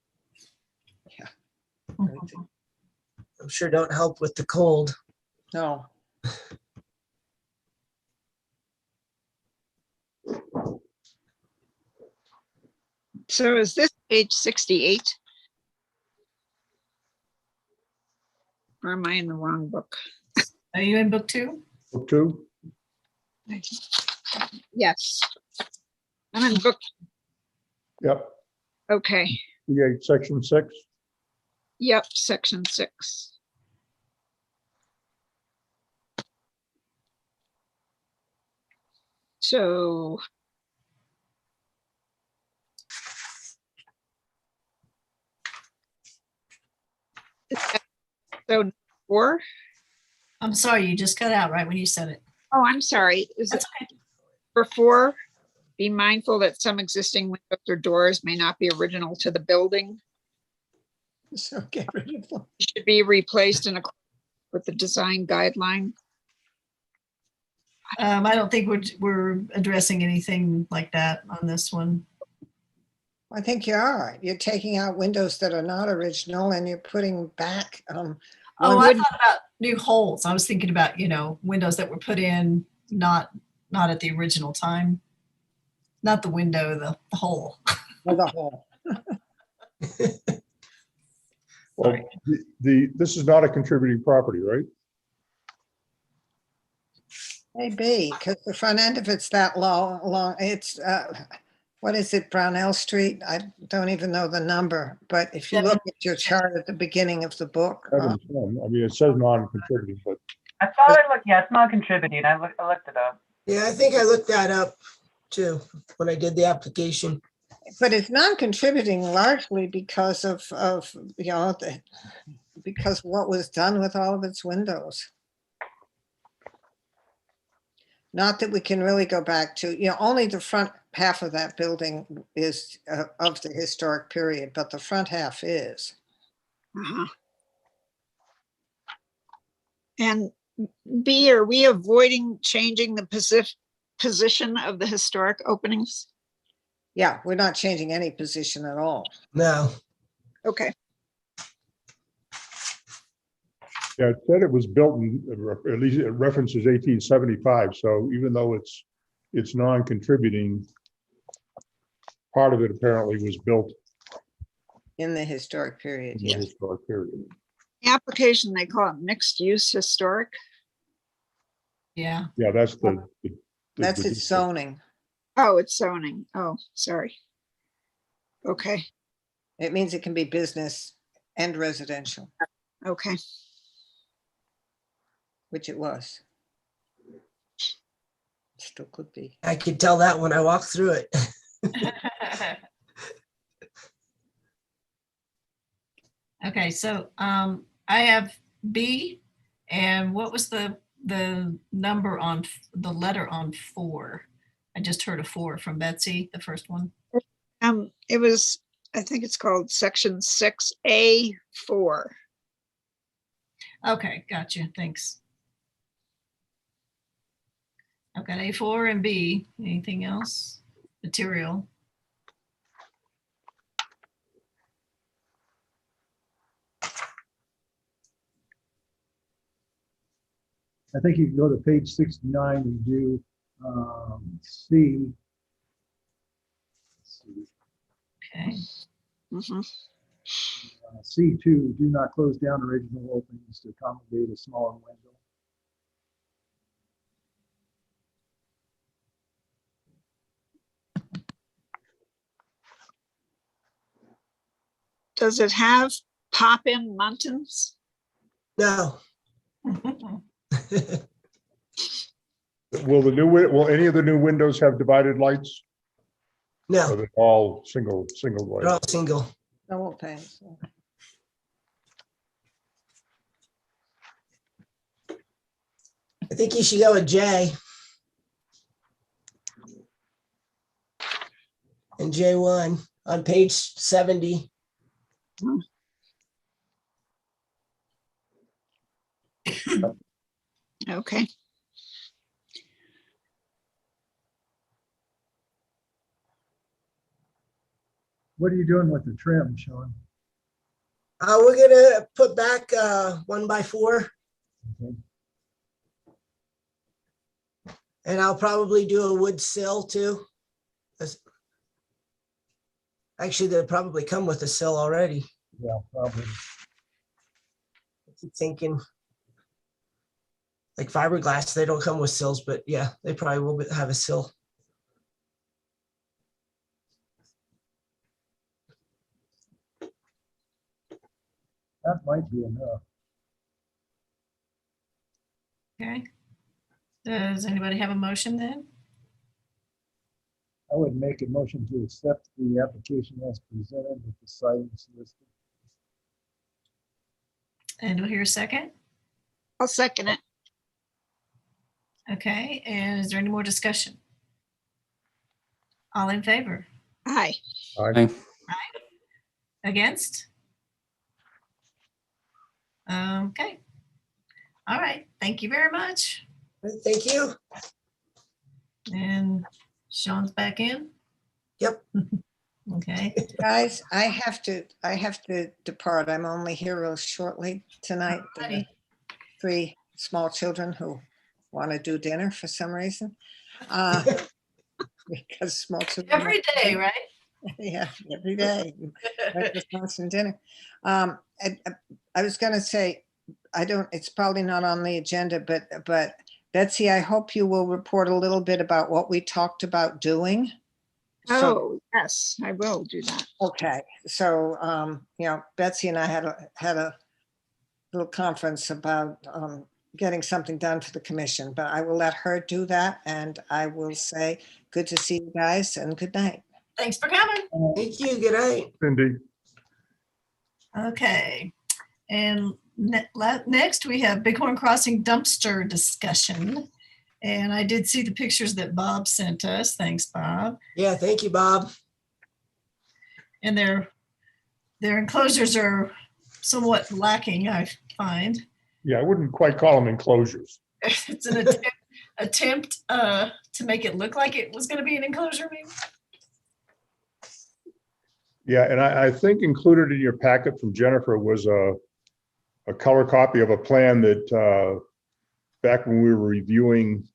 [SPEAKER 9] Mhm.
[SPEAKER 5] I'm sure don't help with the cold.
[SPEAKER 8] No,
[SPEAKER 2] So is this page 68? Or am I in the wrong book?
[SPEAKER 9] Are you in book 2?
[SPEAKER 7] Book 2?
[SPEAKER 2] Yes. I'm in book,
[SPEAKER 7] Yep.
[SPEAKER 2] okay.
[SPEAKER 7] Yeah, section 6.
[SPEAKER 2] Yep, section 6. So so 4?
[SPEAKER 9] I'm sorry, you just cut out right when you said it.
[SPEAKER 2] Oh, I'm sorry. Is it
[SPEAKER 9] That's okay.
[SPEAKER 2] for 4? Be mindful that some existing windows or doors may not be original to the building.
[SPEAKER 8] so get rid of them.
[SPEAKER 2] Should be replaced in accordance with the design guideline.
[SPEAKER 9] I don't think we're addressing anything like that on this one.
[SPEAKER 8] I think you are. You're taking out windows that are not original and you're putting back.
[SPEAKER 9] Oh,
[SPEAKER 8] one
[SPEAKER 9] I
[SPEAKER 8] wood-
[SPEAKER 9] thought about new holes. I was thinking about, windows that were put in not at the original time. Not the window, the hole.
[SPEAKER 8] or the hole.
[SPEAKER 7] Well, this is not a contributing property, right?
[SPEAKER 8] Maybe, because the front end of it's that long, it's, what is it, Brownell Street? I don't even know the number, but if you look at your chart at the beginning of the book,
[SPEAKER 7] 7, 10. I mean, it says non-contributing, but
[SPEAKER 1] I thought I looked, yeah, it's not contributing. I looked it up.
[SPEAKER 5] Yeah, I think I looked that up too when I did the application.
[SPEAKER 8] but it's non-contributing largely because of because what was done with all of its windows. Not that we can really go back to, only the front half of that building is of the historic period, but the front half is.
[SPEAKER 2] Uh-huh. And B, are we avoiding changing the position of the historic openings?
[SPEAKER 8] Yeah, we're not changing any position at all.
[SPEAKER 5] No,
[SPEAKER 2] Okay.
[SPEAKER 7] yeah, it said it was built in, at least it references 1875. So even though it's non-contributing, part of it apparently was built
[SPEAKER 8] In the historic period,
[SPEAKER 7] in the
[SPEAKER 8] yes.
[SPEAKER 7] historic period.
[SPEAKER 2] The application, they call it mixed use historic.
[SPEAKER 9] Yeah.
[SPEAKER 7] Yeah, that's
[SPEAKER 8] That's its zoning.
[SPEAKER 2] Oh, it's zoning. Oh, sorry. Okay,
[SPEAKER 8] It means it can be business and residential,
[SPEAKER 2] okay.
[SPEAKER 8] which it was. Still could be.
[SPEAKER 5] I could tell that when I walked through it.
[SPEAKER 9] Okay, so I have B, and what was the number on the letter on 4? I just heard a 4 from Betsy, the first one.
[SPEAKER 2] It was, I think it's called section 6A4.
[SPEAKER 9] Okay, gotcha. Thanks. I've got A4 and B. Anything else? Material.
[SPEAKER 10] I think you can go to page 69 and do C.
[SPEAKER 9] Okay.
[SPEAKER 2] Mhm.
[SPEAKER 10] C2, do not close down original openings to accommodate a smaller window.
[SPEAKER 2] Does it have pop-in muntins?
[SPEAKER 5] No.
[SPEAKER 7] Will any of the new windows have divided lights? Or
[SPEAKER 5] No,
[SPEAKER 7] are they all single
[SPEAKER 5] they're all
[SPEAKER 7] lights?
[SPEAKER 5] single.
[SPEAKER 8] Double panes.
[SPEAKER 5] I think you should go with J. And J1 on page 70.
[SPEAKER 2] Okay.
[SPEAKER 10] What are you doing with the trim, Sean?
[SPEAKER 5] We're gonna put back 1x4,
[SPEAKER 10] Okay.
[SPEAKER 5] and I'll probably do a wood sill too. Actually, they'll probably come with a sill already.
[SPEAKER 10] Yeah, probably.
[SPEAKER 5] I keep thinking like fiberglass, they don't come with sills, but yeah, they probably will have a sill.
[SPEAKER 10] That might be enough.
[SPEAKER 9] Okay. Does anybody have a motion then?
[SPEAKER 10] I would make a motion to accept the application as presented with the sightings listed.
[SPEAKER 9] And we'll hear a second.
[SPEAKER 2] I'll second it.
[SPEAKER 9] Okay, and is there any more discussion? All in favor?
[SPEAKER 2] Aye.
[SPEAKER 9] Against? Okay. All right, thank you very much.
[SPEAKER 5] Thank you.
[SPEAKER 9] And Sean's back in?
[SPEAKER 5] Yep.
[SPEAKER 9] Okay,
[SPEAKER 8] Guys, I have to depart. I'm only here real shortly tonight. There are
[SPEAKER 9] Alrighty.
[SPEAKER 8] 3 small children who want to do dinner for some reason. Because small children.
[SPEAKER 9] every day, right?
[SPEAKER 8] Yeah, every day. Breakfast, lunch, and dinner. I was gonna say, it's probably not on the agenda, but Betsy, I hope you will report a little bit about what we talked about doing. So,
[SPEAKER 2] Oh, yes, I will do that.
[SPEAKER 8] okay, so, Betsy and I had a little conference about getting something done for the commission, but I will let her do that, and I will say, good to see you guys, and good night.
[SPEAKER 9] Thanks for coming.
[SPEAKER 5] Thank you. Good night.
[SPEAKER 7] Cindy,
[SPEAKER 9] Okay, and next we have Bighorn Crossing dumpster discussion. And I did see the pictures that Bob sent us. Thanks, Bob.
[SPEAKER 5] Yeah, thank you, Bob.
[SPEAKER 9] And their enclosures are somewhat lacking, I find.
[SPEAKER 7] yeah, I wouldn't quite call them enclosures.
[SPEAKER 9] It's an attempt to make it look like it was going to be an enclosure, maybe.
[SPEAKER 7] Yeah, and I think included in your packet from Jennifer was a color copy of a plan that back when we were reviewing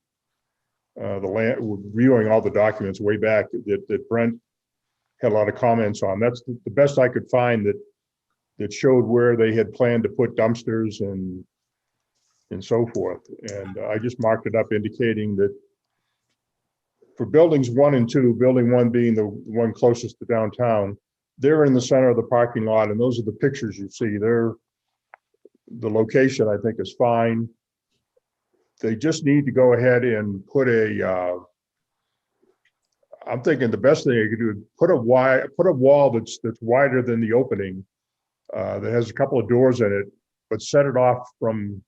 [SPEAKER 7] reviewing all the documents way back that Brent had a lot of comments on. That's the best I could find that showed where they had planned to put dumpsters and so forth. And I just marked it up indicating that for buildings 1 and 2, building 1 being the one closest to downtown, they're in the center of the parking lot, and those are the pictures you see. The location, I think, is fine. They just need to go ahead and put I'm thinking the best thing you could do is put a wall that's wider than the opening, that has a couple of doors in it, but set it off from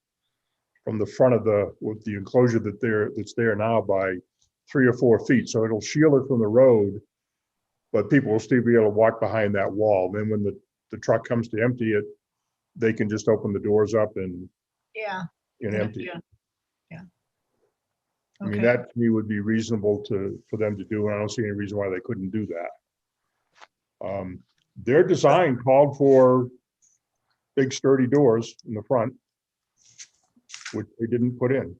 [SPEAKER 7] the front of the enclosure that's there now by 3 or 4 feet. So it'll shield it from the road, but people will still be able to walk behind that wall. Then when the truck comes to empty it, they can just open the doors up and empty it. I mean,
[SPEAKER 9] Okay.
[SPEAKER 7] that to me would be reasonable for them to do, and I don't see any reason why they couldn't do that. Their design called for big sturdy doors in the front, which they didn't put in.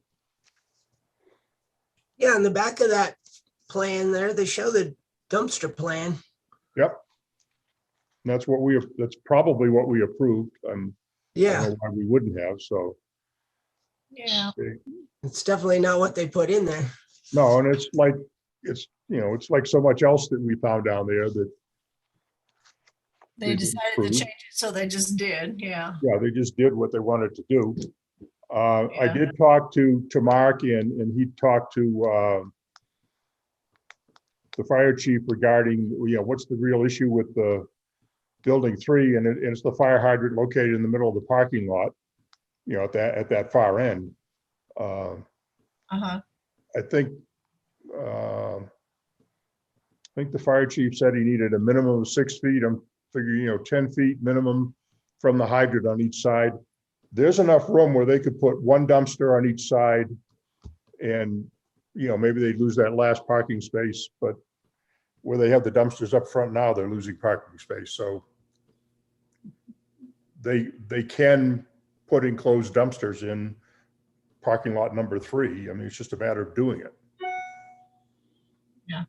[SPEAKER 5] Yeah, on the back of that plan there, they show the dumpster plan.
[SPEAKER 7] Yep. And that's probably what we approved. I don't
[SPEAKER 5] Yeah,
[SPEAKER 7] know why we wouldn't have, so.
[SPEAKER 9] Yeah.
[SPEAKER 5] it's definitely not what they put in there.
[SPEAKER 7] No, and it's like so much else that we found down there that
[SPEAKER 9] They
[SPEAKER 7] They
[SPEAKER 9] decided to
[SPEAKER 7] approved.
[SPEAKER 9] change it, so they just did, yeah.
[SPEAKER 7] Yeah, they just did what they wanted to do. I
[SPEAKER 9] Yeah.
[SPEAKER 7] did talk to Mark and he talked to the fire chief regarding, what's the real issue with the building 3, and it's the fire hydrant located in the middle of the parking lot, at that far end.
[SPEAKER 9] Uh-huh.
[SPEAKER 7] I think the fire chief said he needed a minimum of 6 feet. I'm figuring, 10 feet minimum from the hydrant on each side. There's enough room where they could put one dumpster on each side, and maybe they'd lose that last parking space, but where they have the dumpsters up front now, they're losing parking space. So they can put enclosed dumpsters in parking lot number 3. I mean, it's just a matter of doing it.
[SPEAKER 9] Yeah.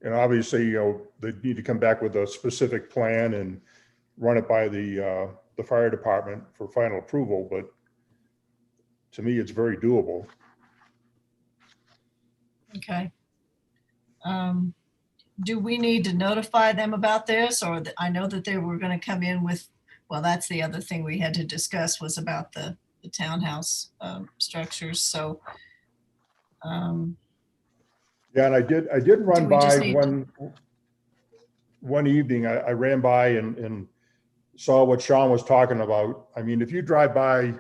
[SPEAKER 7] And obviously, they need to come back with a specific plan and run it by the fire department for final approval. But to me, it's very doable.
[SPEAKER 9] Okay. Do we need to notify them about this, or I know that they were going to come in with, well, that's the other thing we had to discuss was about the townhouse structures. So,
[SPEAKER 7] Yeah, and I did run
[SPEAKER 9] Do we just
[SPEAKER 7] by
[SPEAKER 9] need-
[SPEAKER 7] one evening. I ran by and saw what Sean was talking about. I mean, if you drive by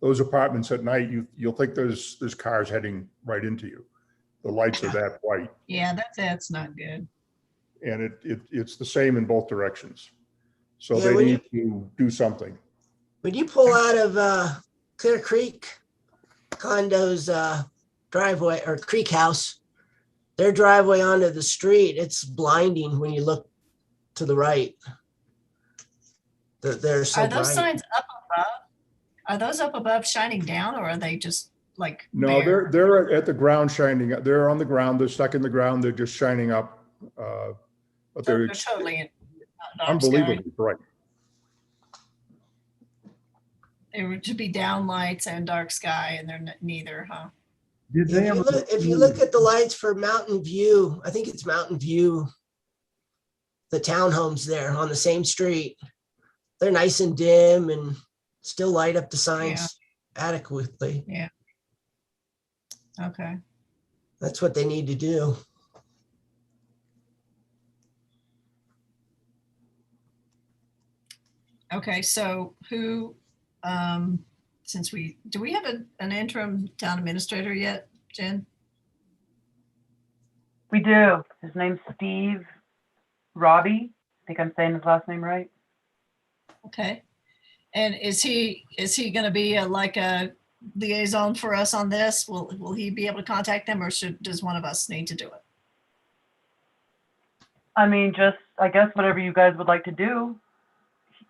[SPEAKER 7] those apartments at night, you'll think there's cars heading right into you. The lights are that bright,
[SPEAKER 9] yeah, that's not good.
[SPEAKER 7] and it's the same in both directions. So
[SPEAKER 5] Yeah,
[SPEAKER 7] they
[SPEAKER 5] when
[SPEAKER 7] need to do something.
[SPEAKER 5] When you pull out of Clear Creek condos driveway or Creek House, their driveway onto the street, it's blinding when you look to the right. They're so
[SPEAKER 9] Are those
[SPEAKER 5] bright.
[SPEAKER 9] signs up above? Are those up above shining down, or are they just like
[SPEAKER 7] No,
[SPEAKER 9] bare?
[SPEAKER 7] they're at the ground shining. They're on the ground. They're stuck in the ground. They're just shining up. But
[SPEAKER 9] They're
[SPEAKER 7] they're
[SPEAKER 9] totally in dark
[SPEAKER 7] unbelievably
[SPEAKER 9] sky.
[SPEAKER 7] bright.
[SPEAKER 9] They were to be down lights and dark sky, and they're neither, huh?
[SPEAKER 10] Did they ever?
[SPEAKER 5] If you look at the lights for Mountain View, I think it's Mountain View, the townhomes there on the same street, they're nice and dim and still light up the signs adequately.
[SPEAKER 9] Yeah. Okay.
[SPEAKER 5] That's what they need to do.
[SPEAKER 9] Okay, so who, do we have an interim town administrator yet, Jen?
[SPEAKER 1] We do. His name's Steve Robbie. I think I'm saying his last name right.
[SPEAKER 9] Okay. And is he gonna be like a liaison for us on this? Will he be able to contact them, or does one of us need to do it?
[SPEAKER 1] I mean, just, I guess, whatever you guys would like to do.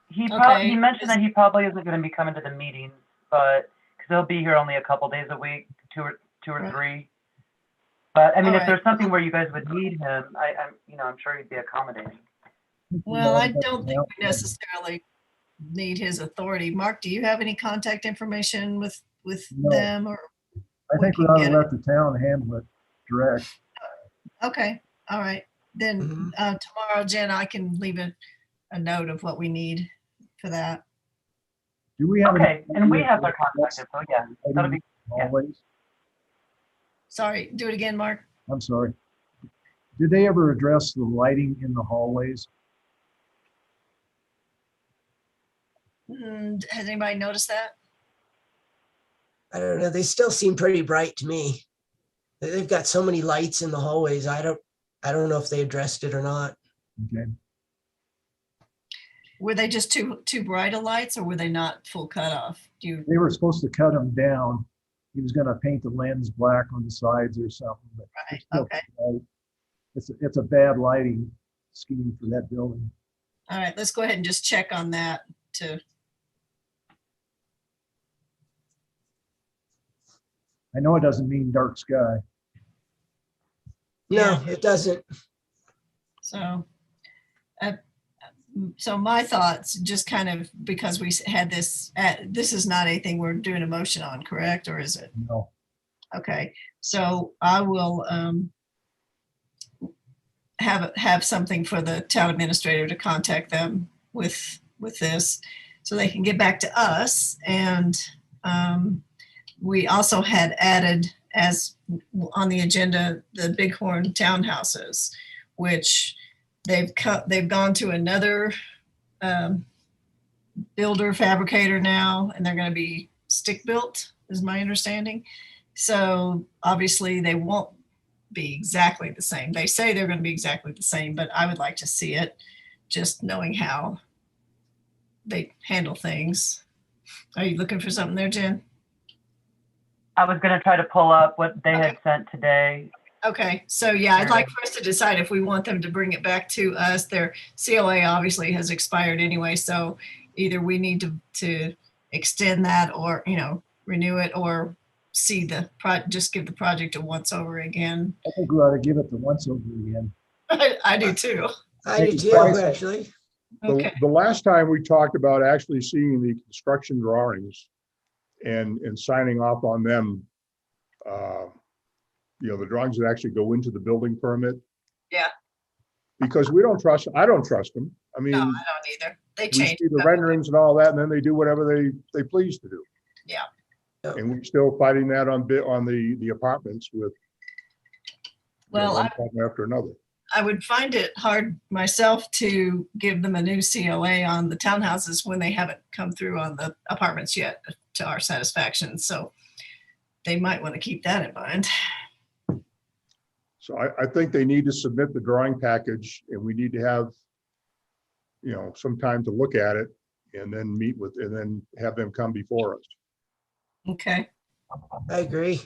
[SPEAKER 1] He
[SPEAKER 9] Okay.
[SPEAKER 1] mentioned that he probably isn't going to be coming to the meetings, but because he'll be here only a couple days a week, two or
[SPEAKER 9] Right.
[SPEAKER 1] three. But I mean,
[SPEAKER 9] All
[SPEAKER 1] if
[SPEAKER 9] right.
[SPEAKER 1] there's something where you guys would need him, I'm sure he'd be accommodating.
[SPEAKER 9] Well, I don't think we necessarily need his authority. Mark, do you have any contact information with
[SPEAKER 10] No.
[SPEAKER 9] them, or?
[SPEAKER 10] I think we
[SPEAKER 9] can
[SPEAKER 10] ought
[SPEAKER 9] get
[SPEAKER 10] to let the town handle it direct.
[SPEAKER 9] Okay, all right. Then
[SPEAKER 5] Mhm.
[SPEAKER 9] Tomorrow, Jen, I can leave a note of what we need for that.
[SPEAKER 10] Do we have?
[SPEAKER 1] Okay, and we have their contact info, yeah. That'll be,
[SPEAKER 10] Always.
[SPEAKER 9] Sorry, do it again, Mark.
[SPEAKER 10] I'm sorry. Did they ever address the lighting in the hallways?
[SPEAKER 9] Has anybody noticed that?
[SPEAKER 5] I don't know. They still seem pretty bright to me. They've got so many lights in the hallways. I don't know if they addressed it or not.
[SPEAKER 10] Okay.
[SPEAKER 9] Were they just too bright of lights, or were they not full cutoff?
[SPEAKER 10] They were supposed to cut them down. He was gonna paint the lens black on the sides or something, but
[SPEAKER 9] Right,
[SPEAKER 10] it's still
[SPEAKER 9] okay.
[SPEAKER 10] bright. It's a bad lighting scheme for that building.
[SPEAKER 9] All right, let's go ahead and just check on that too.
[SPEAKER 10] I know it doesn't mean dark sky.
[SPEAKER 5] No,
[SPEAKER 9] Yeah.
[SPEAKER 5] it doesn't.
[SPEAKER 9] So my thoughts, just kind of because we had this, this is not anything we're doing a motion on, correct? Or is it?
[SPEAKER 10] No.
[SPEAKER 9] Okay, so I will, have something for the town administrator to contact them with this, so they can get back to us. And we also had added, as on the agenda, the Bighorn Townhouses, which they've gone to another builder fabricator now, and they're going to be stick built, is my understanding. So obviously they won't be exactly the same. They say they're going to be exactly the same, but I would like to see it, just knowing how they handle things. Are you looking for something there, Jen?
[SPEAKER 1] I was gonna try to pull up what they had
[SPEAKER 9] Okay.
[SPEAKER 1] sent today.
[SPEAKER 9] Okay, so yeah, I'd like for us to decide if we want them to bring it back to us. Their COA obviously has expired anyway, so either we need to extend that, or, you know, renew it, or see just give the project a once over again.
[SPEAKER 10] I think we ought to give it the once over again.
[SPEAKER 9] I do too.
[SPEAKER 5] I do too,
[SPEAKER 10] Twice.
[SPEAKER 5] actually.
[SPEAKER 9] Okay.
[SPEAKER 7] The last time we talked about actually seeing the construction drawings and signing off on them, the drawings that actually go into the building permit.
[SPEAKER 9] Yeah.
[SPEAKER 7] Because I don't trust them. I mean,
[SPEAKER 9] No, I don't either. They
[SPEAKER 7] we
[SPEAKER 9] change.
[SPEAKER 7] see the renderings and all that, and then they do whatever they please to do.
[SPEAKER 9] Yeah.
[SPEAKER 7] And we're still fighting that on the apartments with
[SPEAKER 9] Well,
[SPEAKER 7] one problem after another.
[SPEAKER 9] I would find it hard myself to give them a new COA on the townhouses when they haven't come through on the apartments yet to our satisfaction. So they might want to keep that in mind.
[SPEAKER 7] So I think they need to submit the drawing package, and we need to have, some time to look at it, and then and then have them come before us.
[SPEAKER 9] Okay.
[SPEAKER 5] I agree.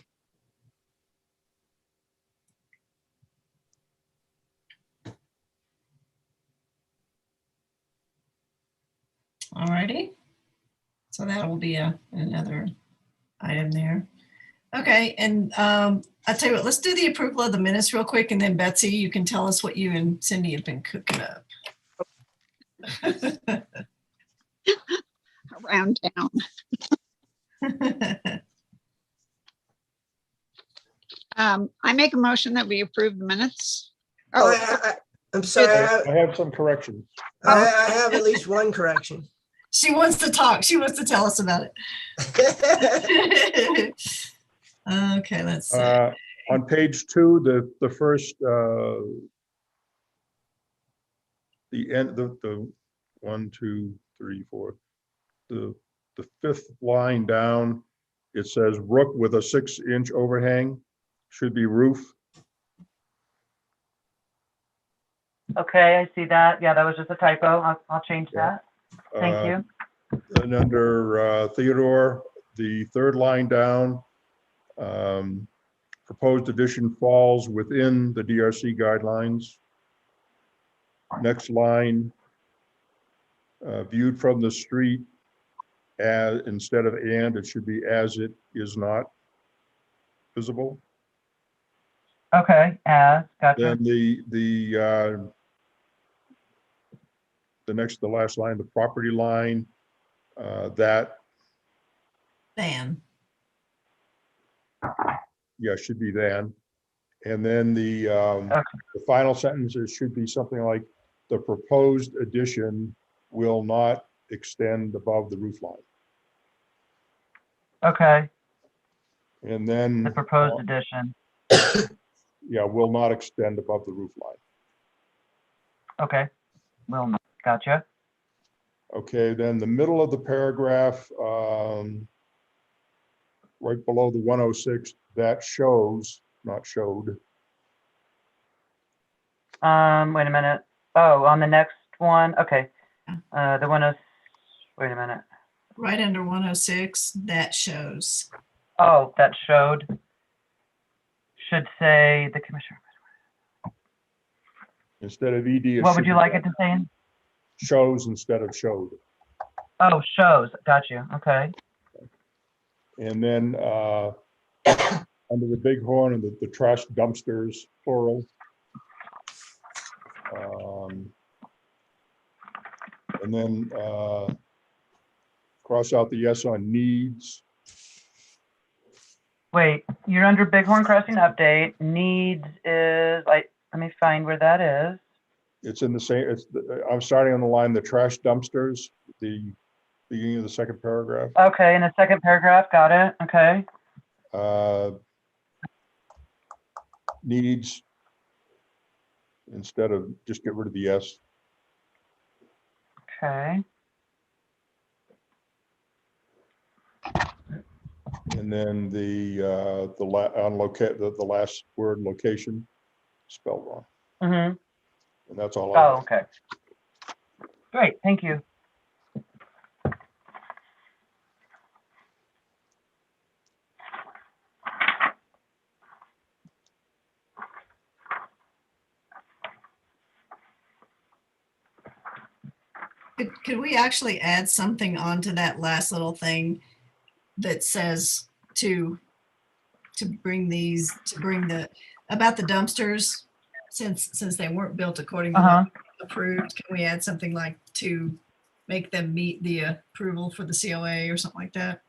[SPEAKER 9] All righty. So that will be another item there. Okay, and I'll tell you what, let's do the approval of the minutes real quick, and then Betsy, you can tell us what you and Cindy have been cooking up.
[SPEAKER 2] Around town. I make a motion that we approve the minutes.
[SPEAKER 5] I'm sorry.
[SPEAKER 7] I have some corrections.
[SPEAKER 5] I have at least one correction.
[SPEAKER 9] She wants to talk. She wants to tell us about it. Okay, let's see.
[SPEAKER 7] On page 2, the first, the end, the 1, 2, 3, 4, the fifth line down, it says rook with a 6-inch overhang, should be roof.
[SPEAKER 1] Okay, I see that. Yeah, that was just a typo. I'll change that. Thank you.
[SPEAKER 7] And under Theodore, the third line down, proposed addition falls within the DRC guidelines. Next line, viewed from the street, as instead of and, it should be as it is not visible.
[SPEAKER 1] Okay, gotcha.
[SPEAKER 7] Then the last line, the property line, that,
[SPEAKER 9] Van.
[SPEAKER 7] yeah, should be then. And then the final sentences should be something like, the proposed addition will not extend above the roof line.
[SPEAKER 1] Okay,
[SPEAKER 7] And then,
[SPEAKER 1] the proposed addition.
[SPEAKER 7] yeah, will not extend above the roof line.
[SPEAKER 1] Okay, well, gotcha.
[SPEAKER 7] Okay, then the middle of the paragraph, right below the 106, that shows, not showed.
[SPEAKER 1] Wait a minute. Oh, on the next one. Okay. The one is, wait a minute.
[SPEAKER 9] Right under 106, that shows.
[SPEAKER 1] Oh, that showed. Should say the commissioner.
[SPEAKER 7] Instead of ED. it
[SPEAKER 1] What
[SPEAKER 7] should
[SPEAKER 1] would you
[SPEAKER 7] be
[SPEAKER 1] like it to say?
[SPEAKER 7] shows instead of showed.
[SPEAKER 1] Oh, shows. Got you. Okay.
[SPEAKER 7] And then under the Bighorn and the trash dumpsters, plural. And then cross out the yes on needs.
[SPEAKER 1] Wait, you're under Bighorn Crossing update. Needs is Let me find where that is.
[SPEAKER 7] It's in the same, I'm starting on the line, the trash dumpsters, the beginning of the second paragraph.
[SPEAKER 1] Okay, in the second paragraph, got it. Okay.
[SPEAKER 7] Needs, instead of, just get rid of the S.
[SPEAKER 1] Okay.
[SPEAKER 7] And then the last word, location, spelled wrong.
[SPEAKER 1] Mm-hmm.
[SPEAKER 7] And that's all.
[SPEAKER 1] Oh, okay. Great, thank you.
[SPEAKER 4] Could we actually add something onto that last little thing that says to bring about the dumpsters, since they weren't built according to what we approved, can we add something like to make them meet the approval for the COA or something like that?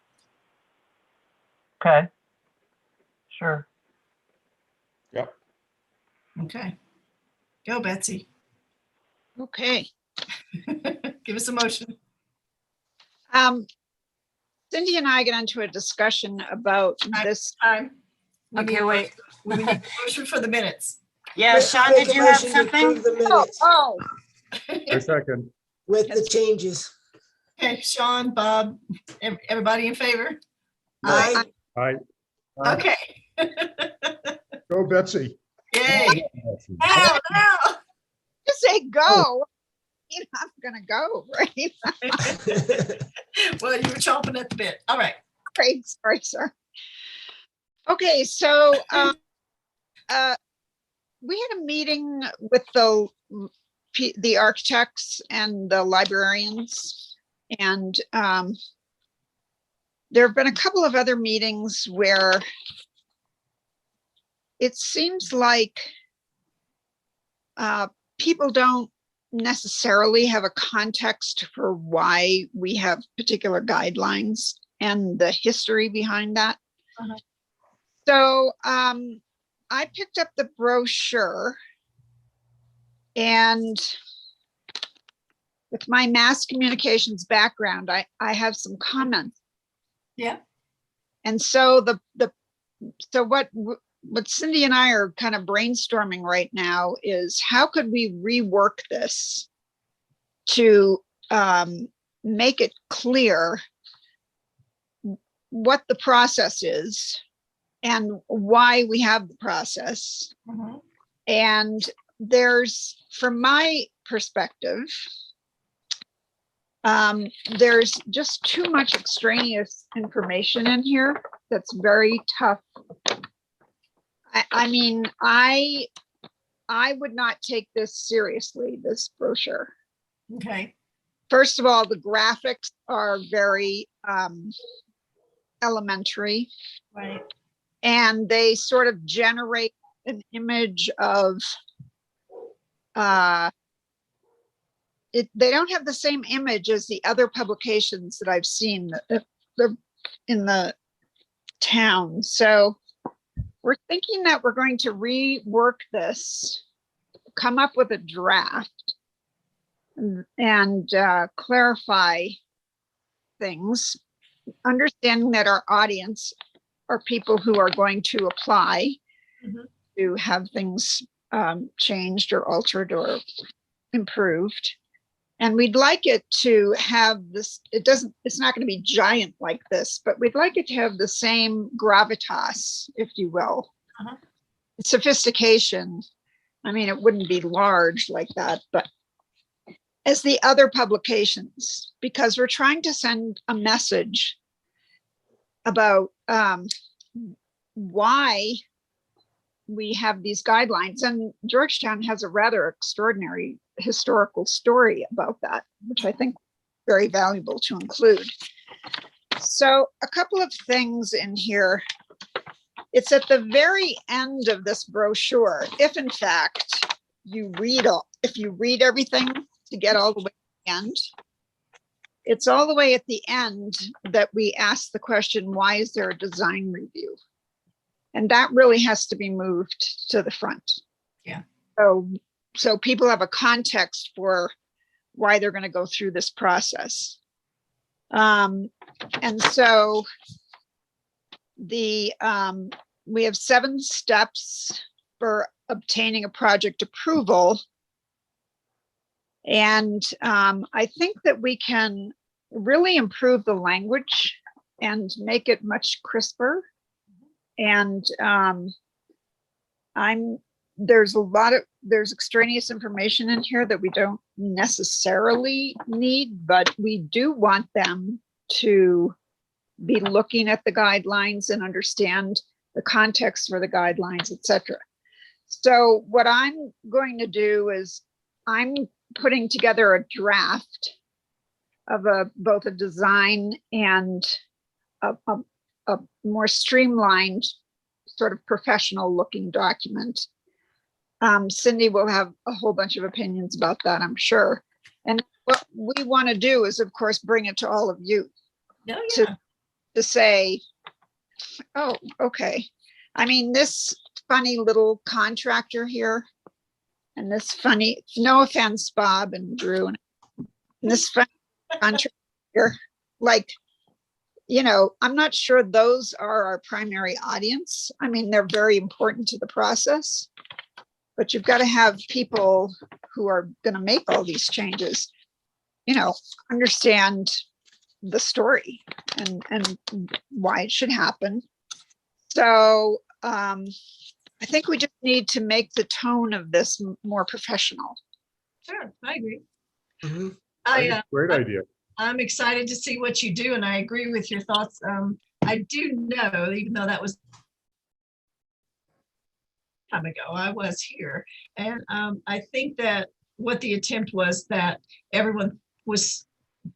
[SPEAKER 1] Okay. Sure.
[SPEAKER 7] Yep.
[SPEAKER 4] Okay. Go, Betsy.
[SPEAKER 2] Okay.
[SPEAKER 4] Give us a motion.
[SPEAKER 2] Cindy and I got into a discussion about this.
[SPEAKER 4] Time.
[SPEAKER 3] Okay, wait.
[SPEAKER 4] We need a motion for the minutes.
[SPEAKER 3] Yeah, Sean,
[SPEAKER 5] Make
[SPEAKER 3] did
[SPEAKER 5] a
[SPEAKER 3] you have
[SPEAKER 5] motion to approve
[SPEAKER 3] something?
[SPEAKER 5] the minutes
[SPEAKER 7] A second.
[SPEAKER 5] with the changes.
[SPEAKER 4] Okay, Sean, Bob, everybody in favor?
[SPEAKER 5] Aye.
[SPEAKER 7] Aye.
[SPEAKER 4] Okay.
[SPEAKER 7] Go Betsy.
[SPEAKER 4] Yay. Now.
[SPEAKER 2] To say go, I'm gonna go, right?
[SPEAKER 4] Well, you were chomping at the bit. All right.
[SPEAKER 2] Great, sorry, sir. Okay, so we had a meeting with the architects and the librarians, and there have been a couple of other meetings where it seems like people don't necessarily have a context for why we have particular guidelines and the history behind that. So I picked up the brochure, and with my mass communications background, I have some comments.
[SPEAKER 4] Yeah.
[SPEAKER 2] And so so what Cindy and I are kind of brainstorming right now is how could we rework this to make it clear what the process is and why we have the process. And there's, from my perspective, there's just too much extraneous information in here that's very tough. I mean, I would not take this seriously, this brochure.
[SPEAKER 4] Okay.
[SPEAKER 2] First of all, the graphics are very elementary.
[SPEAKER 4] Right.
[SPEAKER 2] And they sort of generate an image of, they don't have the same image as the other publications that I've seen that they're in the town. So we're thinking that we're going to rework this, come up with a draft, and clarify things, understanding that our audience are people who are going to apply to have things changed or altered or improved. And we'd like it to have this, it's not going to be giant like this, but we'd like it to have the same gravitas, if you will. Sophistication. I mean, it wouldn't be large like that, but as the other publications, because we're trying to send a message about why we have these guidelines. And Georgetown has a rather extraordinary historical story about that, which I think is very valuable to include. So a couple of things in here. It's at the very end of this brochure. If in fact you read everything to get all the way to the end, it's all the way at the end that we ask the question, why is there a design review? And that really has to be moved to the front.
[SPEAKER 4] Yeah.
[SPEAKER 2] so people have a context for why they're going to go through this process. And so we have 7 steps for obtaining a project approval. And I think that we can really improve the language and make it much crisper. And there's extraneous information in here that we don't necessarily need, but we do want them to be looking at the guidelines and understand the context for the guidelines, etc. So what I'm going to do is I'm putting together a draft of both a design and a more streamlined sort of professional looking document. Cindy will have a whole bunch of opinions about that, I'm sure. And what we want to do is, of course, bring it to all of you to say, oh, okay. I mean, this funny little contractor here, and this funny, no offense, Bob and Drew, and this funny contractor here, like, you know, I'm not sure those are our primary audience. I mean, they're very important to the process, but you've got to have people who are going to make all these changes, you know, understand the story and why it should happen. So I think we just need to make the tone of this more professional.
[SPEAKER 9] Sure, I agree.
[SPEAKER 5] Mhm.
[SPEAKER 7] Great idea.
[SPEAKER 9] I'm excited to see what you do, and I agree with your thoughts. I do know, even though that was time ago, I was here, and I think that what the attempt was that everyone was,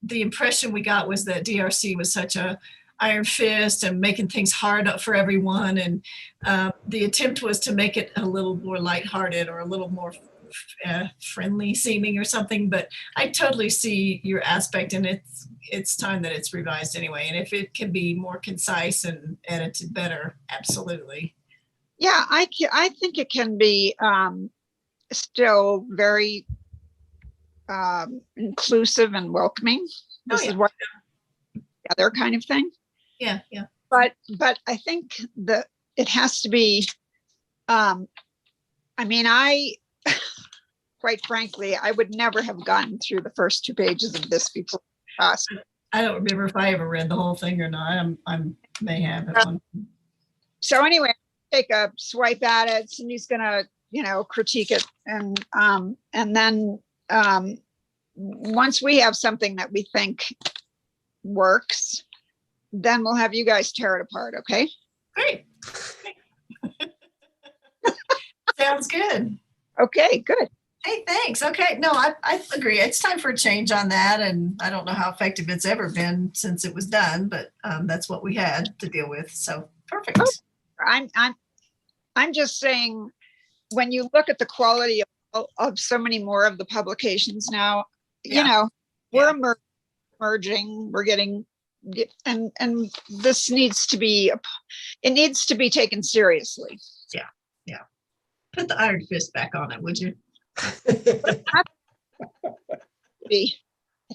[SPEAKER 9] the impression we got was that DRC was such a iron fist and making things hard for everyone, and the attempt was to make it a little more lighthearted or a little more friendly seeming or something. But I totally see your aspect, and it's time that it's revised anyway, and if it can be more concise and edited better, absolutely.
[SPEAKER 2] Yeah, I think it can be still very inclusive and welcoming. This is what the other kind of thing.
[SPEAKER 9] Yeah.
[SPEAKER 2] But I think that it has to be, I mean, quite frankly, I would never have gotten through the first 2 pages of this before.
[SPEAKER 9] I don't remember if I ever read the whole thing or not. I may have at one.
[SPEAKER 2] So anyway, take a swipe at it. Cindy's gonna, you know, critique it, and then once we have something that we think works, then we'll have you guys tear it apart. Okay?
[SPEAKER 9] Great. Sounds good.
[SPEAKER 2] Okay, good.
[SPEAKER 9] Hey, thanks. Okay, no, I agree. It's time for a change on that, and I don't know how effective it's ever been since it was done, but that's what we had to deal with. So perfect.
[SPEAKER 2] I'm just saying, when you look at the quality of so many more of the publications now, you know, we're emerging, we're getting, and this needs to be, it needs to be taken seriously.
[SPEAKER 9] Yeah. Put the iron fist back on it, would you?
[SPEAKER 2] I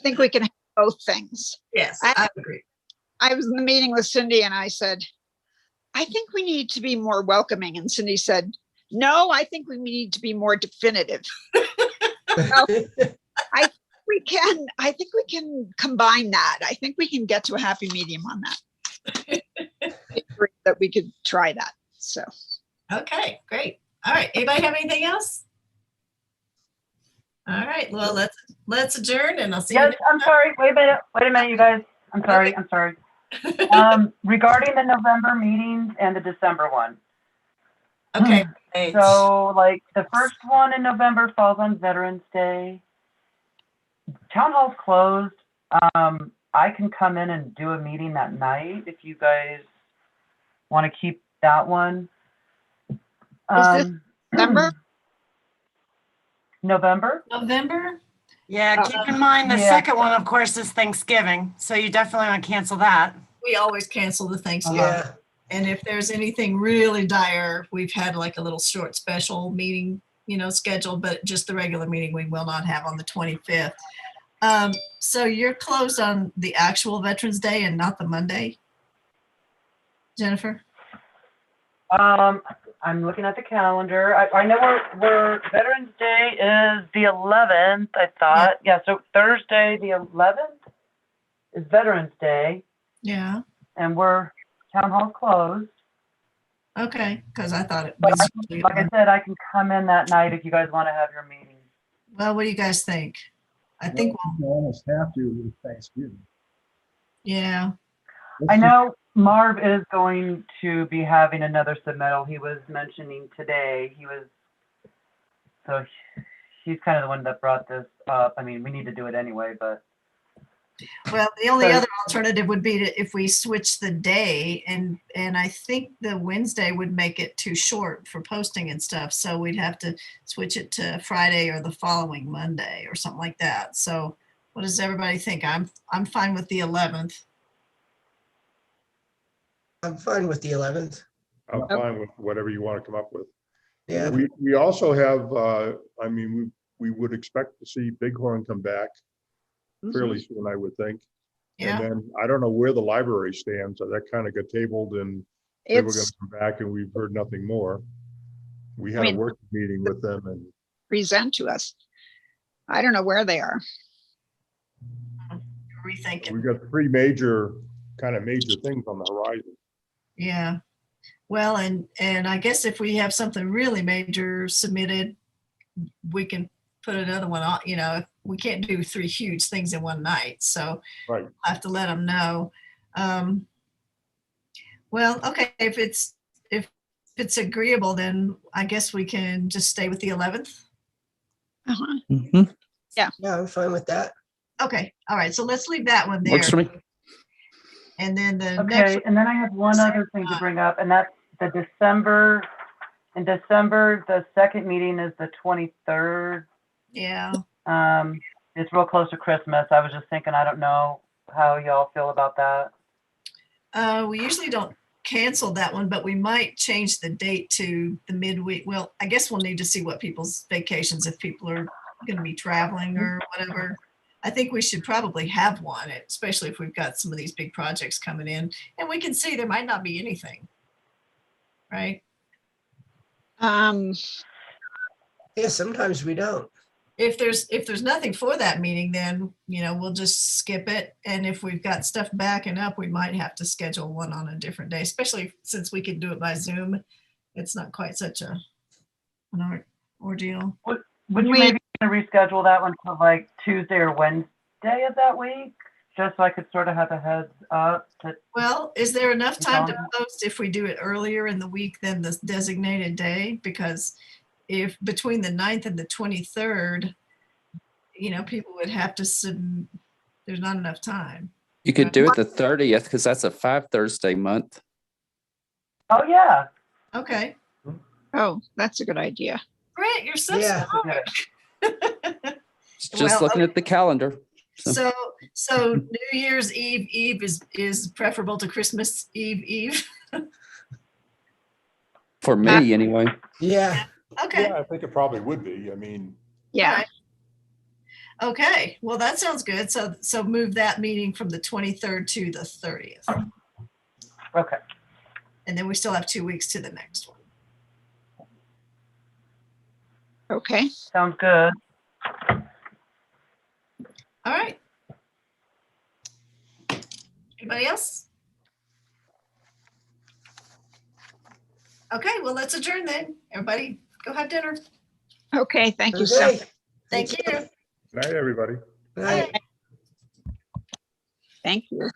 [SPEAKER 2] think we can have both things.
[SPEAKER 9] Yes, I agree.
[SPEAKER 2] I was in the meeting with Cindy and I said, I think we need to be more welcoming. And Cindy said, no, I think we need to be more definitive. Well, I think we can combine that. I think we can get to a happy medium on that. That we could try that. So.
[SPEAKER 9] Okay, great. All right. Anybody have anything else? All right. Well, let's adjourn, and I'll see you.
[SPEAKER 1] Yes, I'm sorry. Wait a minute, you guys. I'm sorry.
[SPEAKER 9] Okay.
[SPEAKER 1] I'm sorry. Regarding the November meetings and the December one.
[SPEAKER 9] Okay.
[SPEAKER 1] So, like, the first one in November falls on Veterans Day. Town hall's closed. I can come in and do a meeting that night if you guys want to keep that one.
[SPEAKER 2] Is this December?
[SPEAKER 1] November?
[SPEAKER 3] Yeah, keep in mind the second one, of course, is Thanksgiving. So you definitely want to cancel that.
[SPEAKER 9] We always cancel the Thanksgiving.
[SPEAKER 5] Yeah.
[SPEAKER 9] And if there's anything really dire, we've had like a little short special meeting,
[SPEAKER 4] scheduled, but just the regular meeting we will not have on the 25th. So you're closed on the actual Veterans Day and not the Monday, Jennifer?
[SPEAKER 1] I'm looking at the calendar. I know we're Veterans Day is the 11th, I thought. Yeah, so Thursday, the 11th is Veterans Day,
[SPEAKER 4] Yeah.
[SPEAKER 1] and town hall closed.
[SPEAKER 4] Okay, because I thought it
[SPEAKER 1] But
[SPEAKER 4] was.
[SPEAKER 1] like I said, I can come in that night if you guys want to have your meeting.
[SPEAKER 4] Well, what do you guys think? I think,
[SPEAKER 10] You almost have to with Thanksgiving.
[SPEAKER 4] yeah.
[SPEAKER 1] I know Marv is going to be having another submittal. He was mentioning today. He's kind of the one that brought this up. I mean, we need to do it anyway, but.
[SPEAKER 4] Well, the only other alternative would be if we switch the day, and I think the Wednesday would make it too short for posting and stuff. So we'd have to switch it to Friday or the following Monday or something like that. So what does everybody think? I'm fine with the 11th.
[SPEAKER 5] I'm fine with the 11th.
[SPEAKER 7] I'm fine with whatever you want to come up with.
[SPEAKER 5] Yeah.
[SPEAKER 7] We also have, I mean, we would expect to see Bighorn come back fairly soon, I would think.
[SPEAKER 4] Yeah.
[SPEAKER 7] And then I don't know where the library stands. So that kind of got tabled and they were going
[SPEAKER 2] It's
[SPEAKER 7] to come back and we've heard nothing more. We had a working meeting with them and
[SPEAKER 2] present to us. I don't know where they are.
[SPEAKER 4] Rethinking.
[SPEAKER 7] we've got three major things on the horizon.
[SPEAKER 4] Yeah. Well, and I guess if we have something really major submitted, we can put another one on. We can't do three huge things in one night, so
[SPEAKER 7] Right.
[SPEAKER 4] I'll have to let them know. Well, okay, if it's agreeable, then I guess we can just stay with the 11th.
[SPEAKER 5] Yeah, I'm fine with that.
[SPEAKER 4] Okay, all right, so let's leave that one there.
[SPEAKER 11] Works for me.
[SPEAKER 4] And then the next.
[SPEAKER 1] Okay, and then I have one other thing to bring up, and that's in December, the second meeting is the 23rd.
[SPEAKER 4] Yeah.
[SPEAKER 1] It's real close to Christmas. I was just thinking, I don't know how y'all feel about that.
[SPEAKER 4] We usually don't cancel that one, but we might change the date to the midweek. Well, I guess we'll need to see what people's vacations, if people are going to be traveling or whatever. I think we should probably have one, especially if we've got some of these big projects coming in, and we can see there might not be anything, right?
[SPEAKER 5] Yeah, sometimes we don't.
[SPEAKER 4] If there's nothing for that meeting, then we'll just skip it. And if we've got stuff backing up, we might have to schedule one on a different day, especially since we can do it by Zoom. It's not quite such an ordeal.
[SPEAKER 1] Would you maybe reschedule that one to like Tuesday or Wednesday of that week, just so I could sort of have a heads up?
[SPEAKER 4] Well, is there enough time to post if we do it earlier in the week than the designated day? Because if between the 9th and the 23rd, people would have to submit. There's not enough time.
[SPEAKER 11] You could do it the 30th because that's a 5 Thursday month.
[SPEAKER 1] Oh, yeah.
[SPEAKER 4] Okay.
[SPEAKER 2] Oh, that's a good idea.
[SPEAKER 4] Grant, you're so smart.
[SPEAKER 11] Just looking at the calendar.
[SPEAKER 4] So New Year's Eve is preferable to Christmas Eve.
[SPEAKER 11] For me, anyway.
[SPEAKER 5] Yeah.
[SPEAKER 4] Okay.
[SPEAKER 7] Yeah, I think it probably would be. I mean.
[SPEAKER 2] Yeah.
[SPEAKER 4] Right. Okay. Well, that sounds good. So move that meeting from the 23rd to the 30th.
[SPEAKER 1] Okay.
[SPEAKER 4] And then we still have 2 weeks to the next one.
[SPEAKER 2] Okay.
[SPEAKER 1] Sounds good.
[SPEAKER 4] All right. Anybody else? Okay, well, let's adjourn then. Everybody go have dinner.
[SPEAKER 2] Okay. Thank you so much.
[SPEAKER 4] Thank you.
[SPEAKER 7] Good night, everybody.
[SPEAKER 5] Right.
[SPEAKER 2] Thank you.